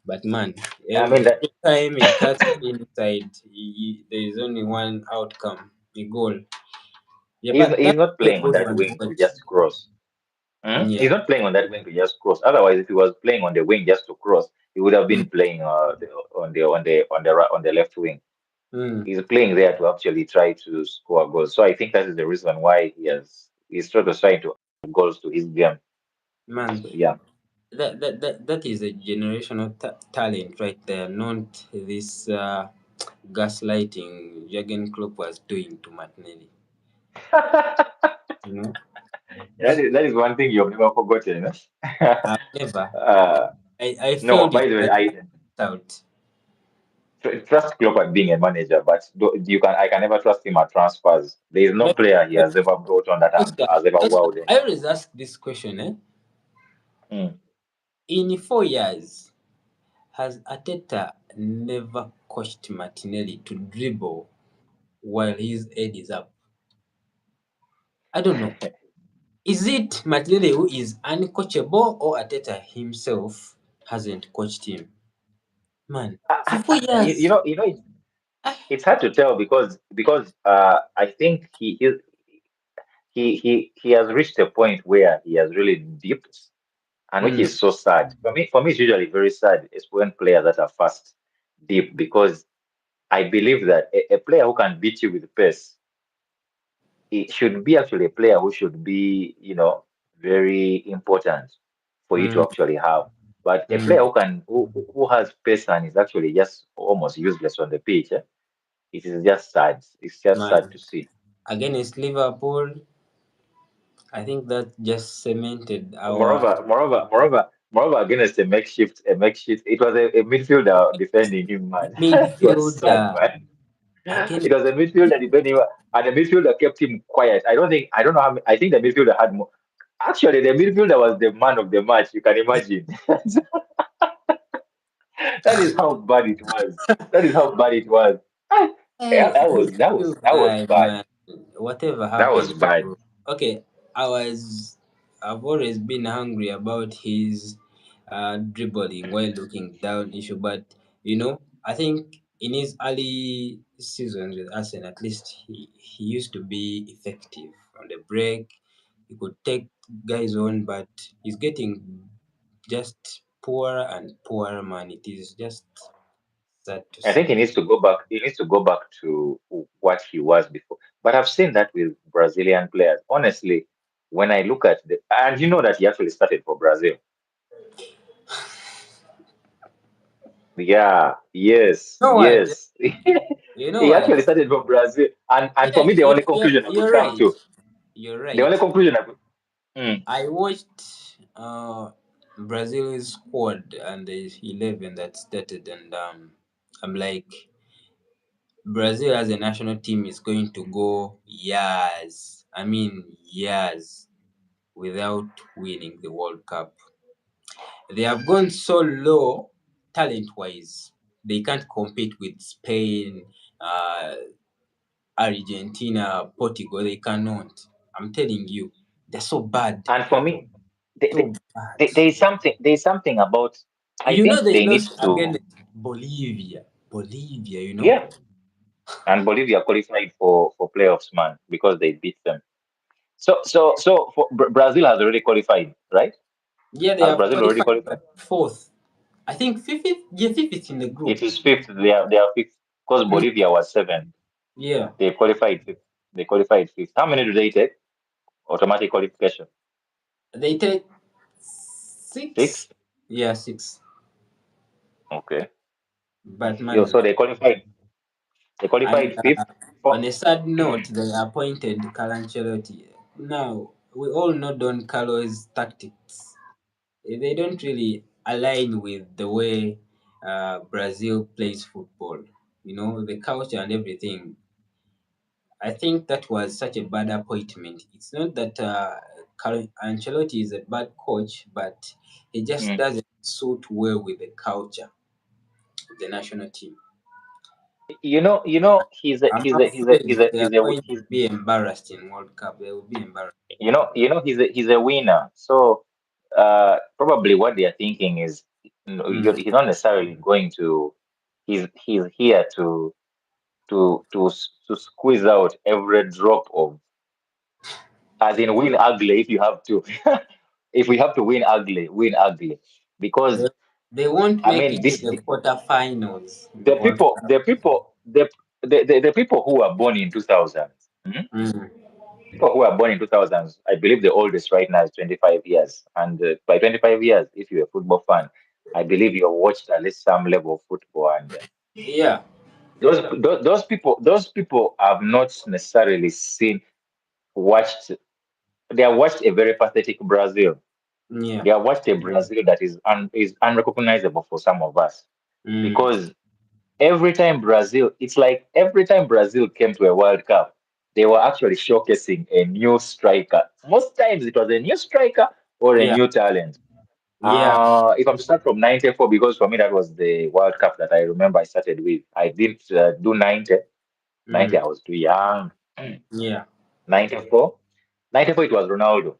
but man, I mean that every time he cuts inside, there is only one outcome: a goal. Yeah, but he's that's not a playing on good that one to wing to watch. just cross. Mm? Yeah. He's not playing on that wing to just cross. Otherwise, if he was playing on the wing just to cross, he would have Mm, been playing on the left wing. mm, He's playing there to actually try to score goals. So I think that is the reason why he's trying to add goals to his game. man, So yeah. that is a generational talent right there, not this gaslighting Jurgen Klopp was doing to Martinelli. You know, That is one thing you've never forgotten. I've never. uh, I no, felt it by the way, was I out. trust Klopp at being a manager, but I can never trust him at transfers. There is no But, player he but has ever brought on that Oscar, has ever Oscar, wowed I anyone. always ask this question, eh? Mm. In 4 years, has Ateta never coached Martinelli to dribble while his head is up? I don't know. Is it Martinelli who is uncoachable or Ateta himself hasn't coached him? Man, for four You, years. you know, you know, Ah, it's hard to tell because I think he has reached a point where he has really dipped, and which mm, is so sad. For me, it's usually very sad. It's when players that are fast dip because I believe that a player who can beat you with pace, it should be actually a player who should be, very important for you to mm, actually have. But a mm, player who has pace and is actually just almost useless on the pitch, it is just sad. It's just sad man. to see. Against Liverpool, I think that just cemented our Moreover, against a makeshift. It was a midfielder defending him, man. It was sad, midfielder. man. Against It was a midfielder defending him, and the midfielder kept him quiet. I don't know how. I think the midfielder had more. Actually, the midfielder was the man of the match. You can imagine. That is how bad it was. That is how bad it was. Ah, yeah, Hey, that was that midfield was that was guy, bad. man. Whatever That was happened bad. to okay, I've always been hungry about his dribbling while looking down issue, but I think in his early seasons with Arsenal, at least he used to be effective on the break. He could take guys on, but he's getting just poorer and poorer, man. It is just sad to I think he see. needs to go back. He needs to go back to what he was before. But I've seen that with Brazilian players. Honestly, when I look at and you know that he actually started for Brazil. Yeah, yes, You know what? yes. You know He what? actually started for Brazil. And for Yeah, me, the only conclusion I you're could come right. to, You're the only right. conclusion I could, mm. I watched Brazil's squad and the 11 that started, and I'm like, Brazil as a national team is going to go years. I mean, years without winning the World Cup. They have gone so low talent wise. They can't compete with Spain, uh, Argentina, Portugal. They cannot. I'm telling you, they're so bad. And for me, the, the, So bad. there is something about. I You know think they they need lost to. against Bolivia. Bolivia. Yeah, and Bolivia qualified for playoffs, man, because they beat them. So Brazil has already qualified, right? Yeah, they Has have Brazil already qualified qualified? fourth. I think fifth. Yeah, fifth is in the group. It is fifth. They are fifth because Mm, Bolivia was seventh. yeah, They qualified fifth. They qualified fifth. How many do they take? Automatic qualification. they take six. Six. Yeah, six. Okay. But Yo, man, so they qualified. They and qualified fifth. on For a sad note, they appointed Calancelotti. Now we all know Don Carlos' tactics. They don't really align with the way Brazil plays football. The culture and everything. I think that was such a bad appointment. It's not that Ancelotti is a bad coach, but he just Mm. doesn't suit well with the culture of the national team. I'm afraid they are going to be embarrassed in World Cup. They will be embarrassed. he's a winner. So probably what they are thinking is, Mm. he's not necessarily going to. He's here to squeeze out every drop of, as in win ugly if you have to. If we have to win ugly, They, because they won't I make mean it to this the quarterfinals in the the World people Cup. the people the people who were born in 2000, Mm. people who are born in 2000s, I believe the oldest right now is 25 years. And by 25 years, if you're a football fan, I believe you've watched at least some level of football. And Yeah, those people have not necessarily watched, they have watched a very pathetic Brazil. yeah. They have watched a Brazil that is unrecognizable for some of us. Mm. Because it's like every time Brazil came to a World Cup, they were actually showcasing a new striker. Most times it was a new striker or a Yeah, new talent. yeah. If I'm to start from 94, because for me that was the World Cup that I remember I started with. I didn't do 90. 90, Mm. I was too young. Yeah, 94? 94, it was Ronaldo.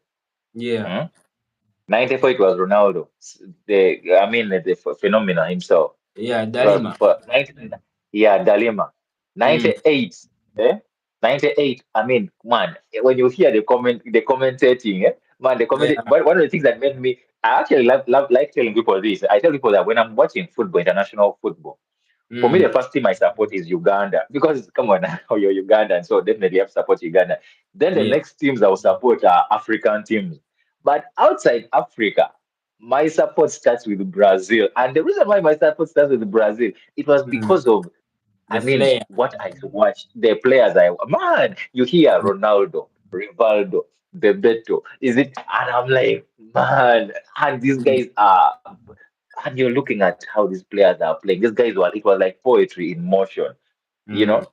yeah, Hmm? 94, it was Ronaldo. I mean, the phenomenon himself. yeah. It was Dalima. for 90, yeah, Dalima. Mm. 98, eh? 98. I mean, man, when you hear the commentating, man, the comment. Yeah. One of the things that made me, I actually love like telling people this. I tell people that when I'm watching football, international football, for me, the Mm. first team I support is Uganda because come on, you're Ugandan, so definitely have to support Uganda. Then the Yeah. next teams I will support are African teams. But outside Africa, my support starts with Brazil. And the reason why my support starts with Brazil, it was Mm. because of, The I mean, flair. what I watched, the players man, you hear Ronaldo, Rivaldo, Bebeto, is it? And I'm like, man, and these Mm. guys are, and you're looking at how these players are playing. These guys were, it was like poetry in motion, you Mm. know?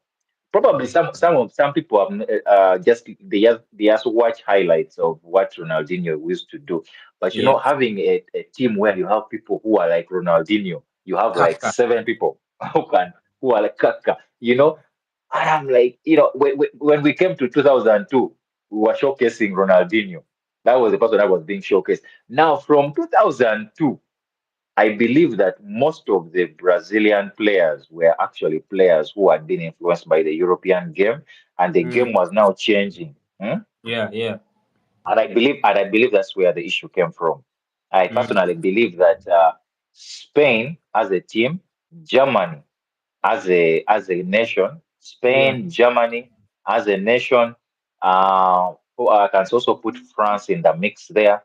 Probably some people have just they just watch highlights of what Ronaldinho used to do. But Yeah. having a team where you have people who are like Ronaldinho, you have like Kaka. seven people who are like Kaka, and I'm like, when we came to 2002, we were showcasing Ronaldinho. That was the person that was being showcased. Now from 2002, I believe that most of the Brazilian players were actually players who had been influenced by the European game, and the Mm. game was now changing. Yeah, yeah. And I believe that's where the issue came from. I Mm. personally believe that Spain as a team, Germany as a nation, Yeah. Spain, Germany as a nation, who I can also put France in the mix there.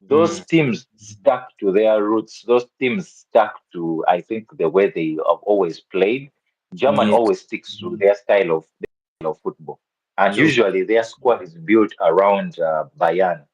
Mm. Those teams stuck to their roots. Those teams stuck to, I think, the way they have always played. German Yeah. always sticks to their style of football, and True. usually their squad is built around Bayern.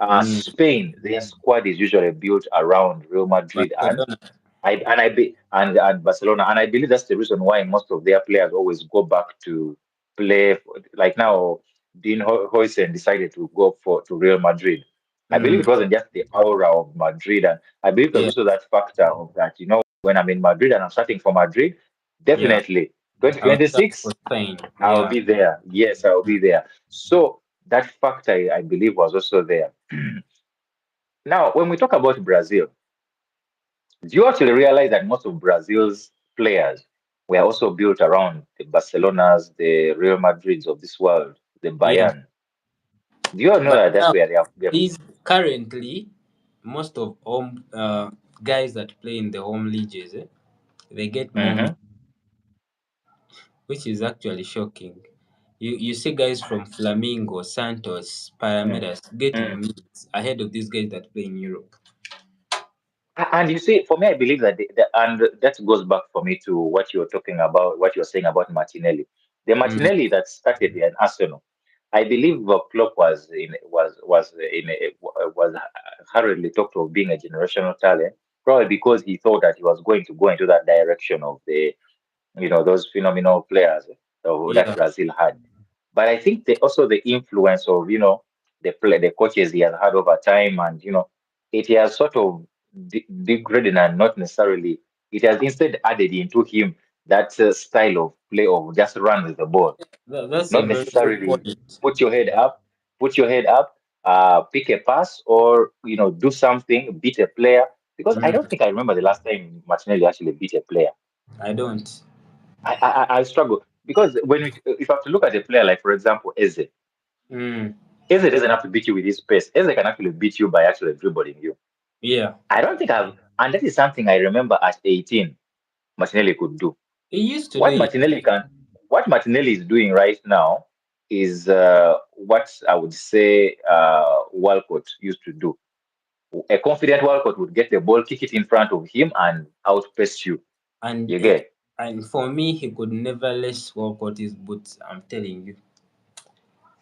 Mm. Spain, their squad is usually built around Real Madrid and Barcelona. I and I be and Barcelona, and I believe that's the reason why most of their players always go back to play. Like now, Dean Huijsen decided to go to Real Madrid. I believe Mm. it wasn't just the aura of Madrid, and I believe there's Yeah. also that factor of that. When I'm in Madrid and I'm starting for Madrid, Yeah. definitely I'll start for 2026, Spain. I'll Yeah. be there. Yes, I'll be there. So that factor, I believe, was also there. Now, when we talk about Brazil, do you actually realize that most of Brazil's players were also built around the Barcelonas, the Real Madrids of this world, the Yeah. Bayern? Do you all know But that that's now, where they are? these currently, most of home guys that play in the home leagues, they get more Hmm. minutes, which is actually shocking. You see guys from Flamingo, Santos, Paramedas getting Mm. minutes ahead of these guys that play in Europe. And you see, for me, I believe that, and that goes back for me to what you were talking about, what you were saying about Martinelli. The Mm. Martinelli that started in Arsenal, I believe Klopp was hurriedly talked of being a generational talent, probably because he thought that he was going to go into that direction of those phenomenal players that Yeah. Brazil had. But I think also the influence of the coaches he has had over time, and it has sort of degraded and not necessarily. It has instead added into him that style of play of just run with the ball, That's a not very good necessarily point. put your head up, put your head up, pick a pass or do something, beat a player. Because I don't Mm, think I remember the last time Martinelli actually beat a player. I don't. I struggle because if I have to look at a player like, for example, Mm, Eze doesn't have to beat you with his pace. Eze can actually beat you by actually dribbling you. yeah, I don't think and that is something I remember at 18, Martinelli could do. he used to do What it. Martinelli can, what Martinelli is doing right now is what I would say Walcott used to do. A confident Walcott would get the ball, kick it in front of him, and outpace you. And You get. and for me, he could never less walk out his boots. I'm telling you.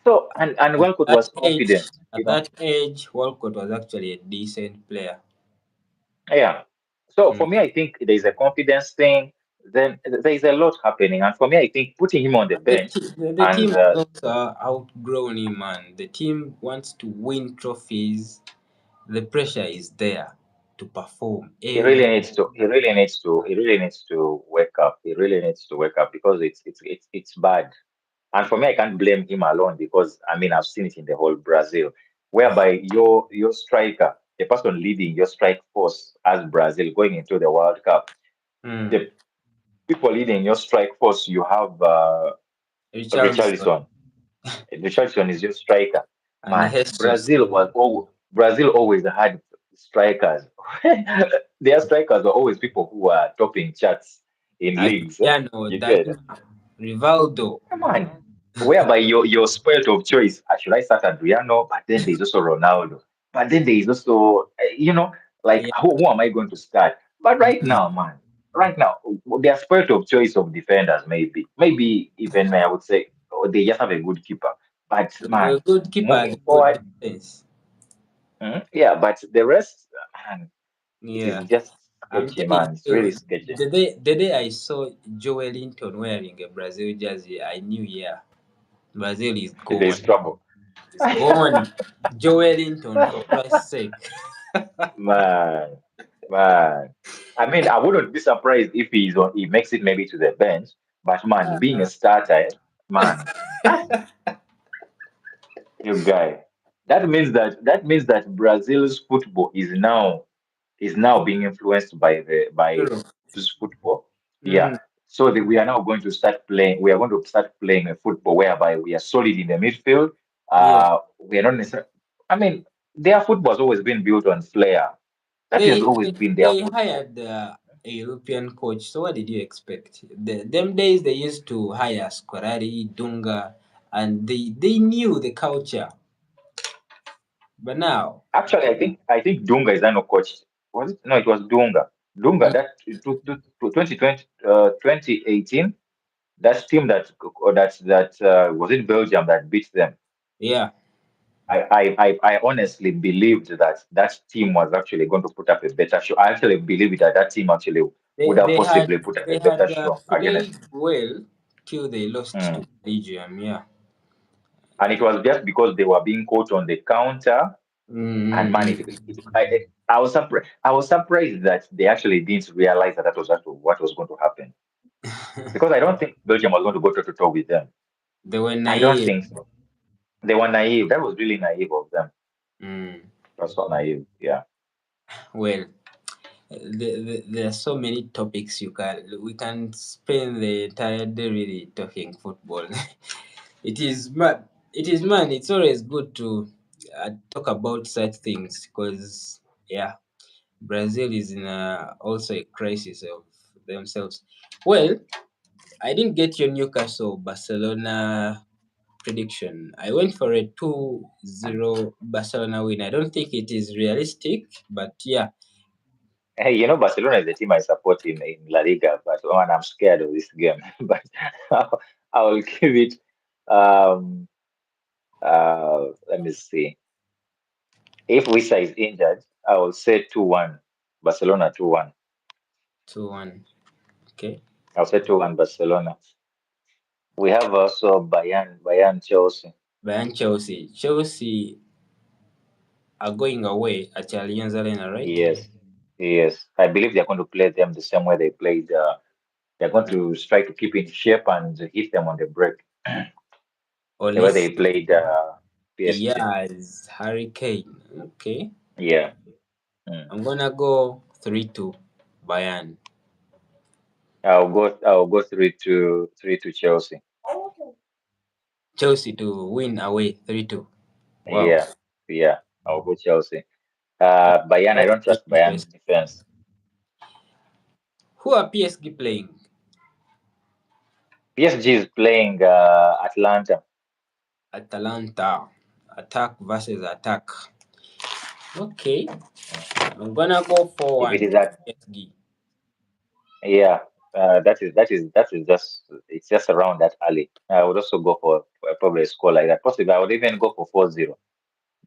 So and Walcott At was age, confident. at that age, Walcott was actually a decent player. Yeah. So Mm. for me, I think there is a confidence thing. Then there is a lot happening, and for me, I think putting him on the And the, bench the team and has also outgrown him, man. The team wants to win trophies. The pressure is there to perform he really every. needs to wake up. He really needs to wake up because it's bad. And for me, I can't blame him alone because I mean I've seen it in the whole Brazil, whereby your striker, the person leading your strike force as Brazil going into the World Cup, Mm. the people leading your strike force, you have Richarlison Richarlison. Richardson is your striker. and Man, Jesus. Brazil always had strikers. Their strikers were always people who are topping charts in leagues. Adriano, You get it? Danilo, Rivaldo. Come on. Whereby you're spoiled of choice. Should I start Adriano? But then there's also Ronaldo. But then there is also like Yeah. who am I going to start? But right now, man, right now, their spoiled of choice of defenders, maybe even I would say they just have a good keeper. But A man, good keeper has moving a good forward, defense. yeah. But the rest, man, it is Yeah. just I'm sketchy, telling man. It's really you, sketchy. the day I saw Joe Wellington wearing a Brazil jersey, I knew, yeah, Brazil is There's gone. trouble. It's gone. Joe Wellington, for Christ's sake. Man, man. I mean, I wouldn't be surprised if he makes it maybe to the bench, but man, being a starter, man, ah, you guy. That means that Brazil's football is now being influenced by True. this football. Yeah. Mm, So we are now going to start playing. We are going to start playing a football whereby we are solid in the midfield. yeah. We are not necessarily. I mean, their football has always been built on flair. That has They always they, been their they football. hired a European coach. So what did you expect? Them days they used to hire Scolari, Dunga, and they knew the culture. But now, Actually, I think Dunga is now coach. Was it? No, it was Dunga. Dunga mm, that 2020, 2018, that team that was it Belgium that beat them. yeah, I honestly believed that that team was actually going to put up a better show. I actually believe that that team actually they would have they had possibly put up a they better had show against. played well till they lost to Mm. Belgium. Yeah. And it was just because they were being caught on the counter. And man, I was surprised. I was surprised that they actually didn't realize that that was actually what was going to happen. Because I don't think Belgium was going to go toe to toe with them. They were I don't naive. think so. They were naive. That was really naive of them. Mm. It was so naive. Yeah. Well, there are so many topics we can spend the entire day really talking football. It is man. It is man. It's always good to talk about such things because yeah, Brazil is in also a crisis of themselves. Well, I didn't get your Newcastle Barcelona prediction. I went for a 2-0 Barcelona win. I don't think it is realistic, but yeah. Hey, Barcelona is the team I support in La Liga, but man, I'm scared of this game. But I'll give it. Um. Let me see. If Wisa is injured, I will say 2-1. Barcelona 2-1. 2-1. Okay. I'll say 2-1 Barcelona. We have also Bayern Chelsea. Bayern Chelsea. Chelsea. are going away at Allianz Arena, right? Yes, yes. I believe they're going to play them the same way they played. They're going Uh, to try to keep in shape and hit them on the break, the way they Olis played PSG. Diaz, Hurricane. Okay. Yeah. Mm. I'm gonna go 3-2 Bayern. I'll go 3-2 Chelsea. Chelsea to win away 3-2. Wow. Yeah, yeah. I'll go Chelsea. Bayern, I That's don't very trust Bayern's interesting. defense. Who are PSG playing? PSG is playing Atlanta. Atalanta. Attack versus attack. Okay. Mm. I'm gonna go for If it one is that, PSG. yeah, that is just it's just around that alley. I would also go for probably a score like that. Possibly, I would even go for 4-0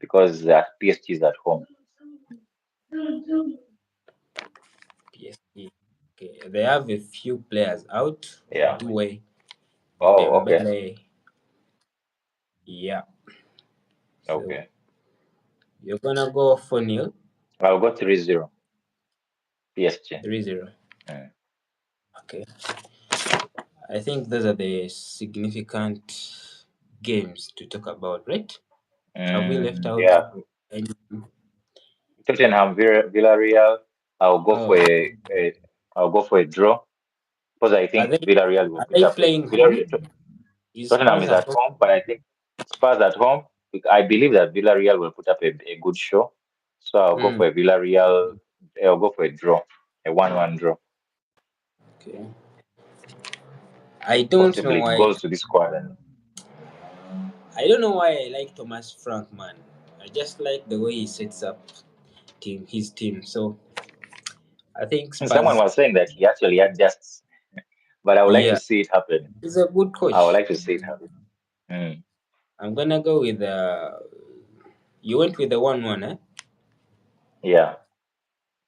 because PSG is at home. PSG. Okay. They have a few players out. Yeah. Doué, Oh, okay. Dembele. Yeah. So Okay. you're gonna go for nil, I'll go 3-0 PSG. 3-0. Mm. Okay. I think those are the significant games to talk about, right? Have we left out Yeah. any? Tottenham, Villarreal. I'll go Oh, for I'll go for a draw because I are think they Villarreal will are put they up a playing home? Villarreal. Is Tottenham Spurs is at at home? home, but I think Spurs at home. I believe that Villarreal will put up a good show. So I'll go Hmm. for a Villarreal. I'll go for a draw, a 1-1 draw. Okay. I don't know Possibly it why. goes to this squad. And I don't know why I like Thomas Frank, man. I just like the way he sets up his team. So I think someone Spurs. was saying that he actually adjusts, but I would like to Yeah, see it happen. he's a good I would coach. like to see it happen. Mm, I'm gonna go with You went with the 1-1, eh? yeah.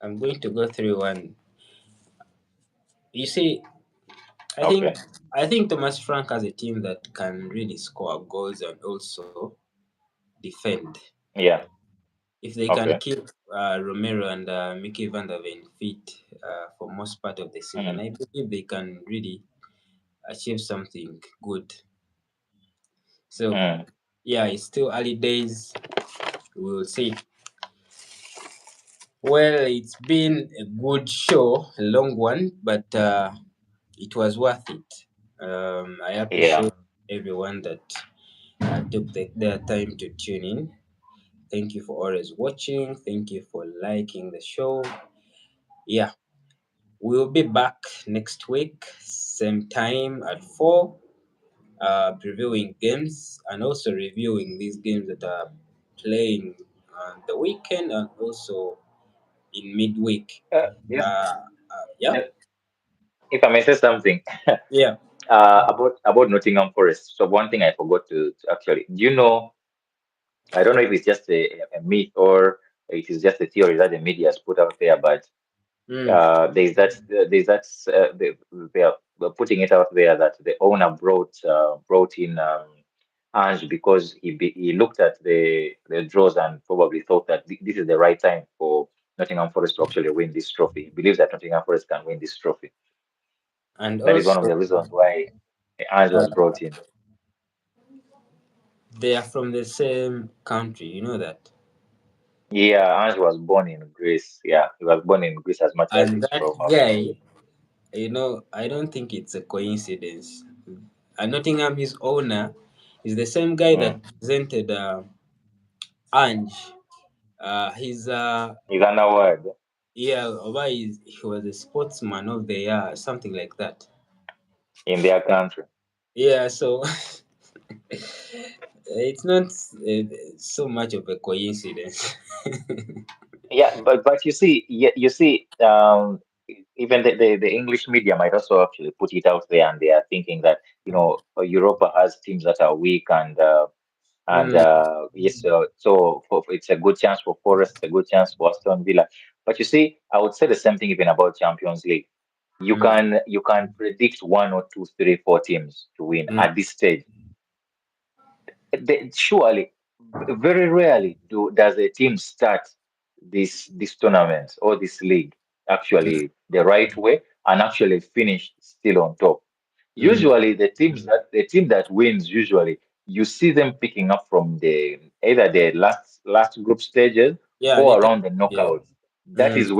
I'm going to go 3-1. You see, I think Okay. I think Thomas Frank has a team that can really score goals and also defend. Yeah. If they can Okay. keep Romero and Mickey van der Ven fit for most part of the season, Mm, I believe they can really achieve something good. So mm, yeah, it's still early days. We'll see. Well, it's been a good show, a long one, but it was worth it. I yeah. appreciate everyone that took their time to tune in. Thank you for always watching. Thank you for liking the show. Yeah, we'll be back next week, same time at 4, previewing games and also reviewing these games that are playing on the weekend and also in midweek. Yes. Yeah, Just, if I may say something yeah. about Nottingham Forest. So one thing I forgot to actually, do you know? I don't know if it's just a myth or it is just a theory that the media has put out there, but Mm, they are putting it out there that the owner brought in Ange because he looked at the draws and probably thought that this is the right time for Nottingham Forest to actually win this trophy. He believes that Nottingham Forest can win this trophy. and That is one of also, the reasons why Ange was uh, brought in. they are from the same country. You know that. Yeah, Ange was born in Greece. Yeah, he was born in Greece as much as And he's that from guy, I don't think it's a coincidence. And Nottingham's owner is the same guy mm, that presented Ange. He's he's an award yeah, why he was a sportsman of the year, something like that. in their country. Yeah, so it's not so much of a coincidence. Yeah, but you see, even the English media might also actually put it out there, and they are thinking that Europa has teams that are weak, and Mm, yes, it's a good chance for Forest, it's a good chance for Aston Villa. But you see, I would say the same thing even about Champions League. mm, You can predict one or two, three, four teams to win mm. at this stage. Surely. very rarely does a team start this tournament or this league Mm, actually the right way and actually finish still on top. mm. Usually the team that wins usually you see them picking up from the either the last group stages Yeah, or later. around the Yeah. knockouts. Mm, That is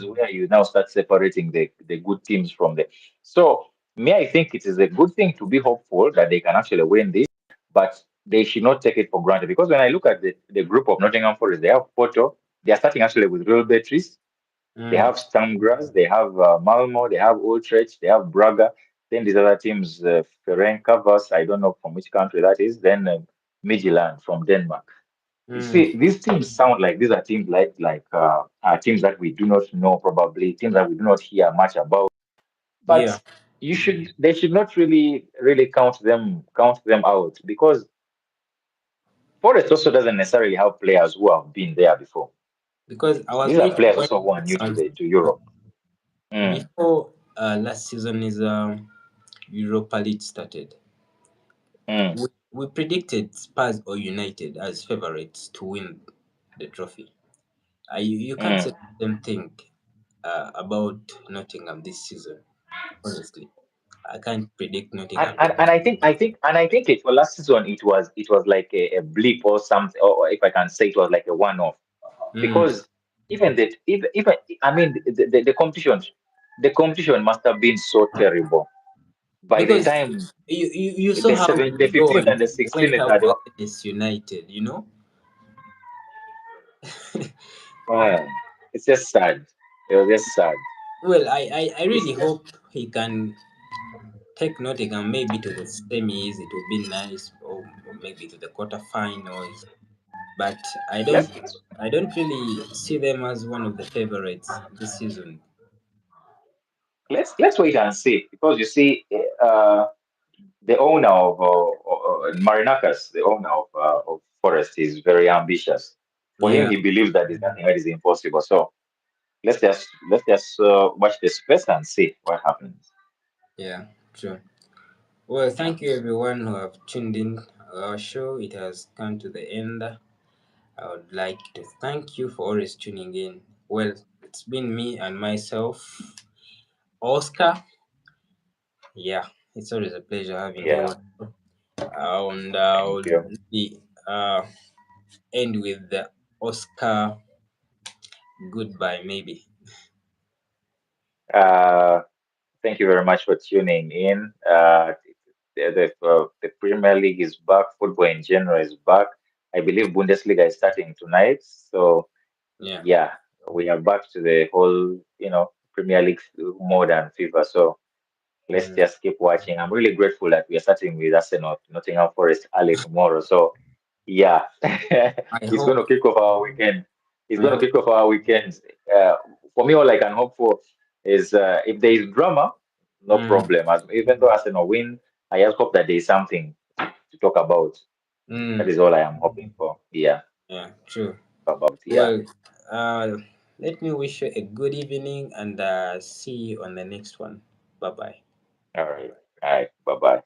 where you now start separating the good teams from the so me I think it is a good thing to be hopeful that they can actually win this, but they should not take it for granted because when I look at the group of Nottingham Forest, they have Porto, they are starting actually with Real Betis, they mm, have Stamgras, they have Malmo, they have Utrecht, they have Braga. Then these other teams, Ferencvaros, I don't know from which country that is. Then Midtjylland from Denmark. You mm. see, these teams sound like these are teams like teams that we do not know probably, teams that we do not hear much about. Yeah, But they should not really count them out because Forest also doesn't necessarily have players who have been there before. because I was These are reading players when also who are new to um, the to Europe. Mm, before last season is Europa League started. mm, We predicted Spurs or United as favorites to win the trophy. You can't say mm. the same thing about Nottingham this season. Honestly, I can't predict Nottingham. And I think it for last season it was like a blip or something, or if I can say it was like a one-off Mm, because even I mean the competition must have been so terrible by the because time you saw how the the 15th and Dawn the 16th went that out against United. it's just sad. It was just sad. Well, I It's really just hope he can take Nottingham maybe to the semis. It would be nice, or maybe to the quarterfinals. But let's I don't really see them as one of the favorites this season. let's wait and see because you see the owner of Marinakas, the owner of Forest, is very ambitious. For him, Yeah, he believes that there's nothing that is impossible. So let's just watch the space and see what happens. yeah, true. Well, Yeah. thank you everyone who have tuned in our show. It has come to the end. I would like to thank you for always tuning in. Well, it's been me and myself, Oscar. Yeah, it's always a pleasure having you Yeah. on. And Thank I'll you. really, end with the Oscar goodbye, maybe. Uh, Thank you very much for tuning in. The Premier League is back. Football in general is back. I believe Bundesliga is starting tonight. So Yeah. yeah, we are back to the whole, Premier League more than FIFA. So let's Mm. just keep watching. I'm really grateful that we are starting with Arsenal, Nottingham Forest early tomorrow. So yeah, I it's going hope. to kick off our weekend. It's I going to hope. kick off our weekend. For me, all I can hope for is if there is drama, no Mm, problem. Even though Arsenal win, I just hope that there is something to talk about. That mm, is all I am hoping for. Yeah, yeah, true. about yeah. Well, let me wish you a good evening and see you on the next one. Bye bye. All right, all right. Bye bye.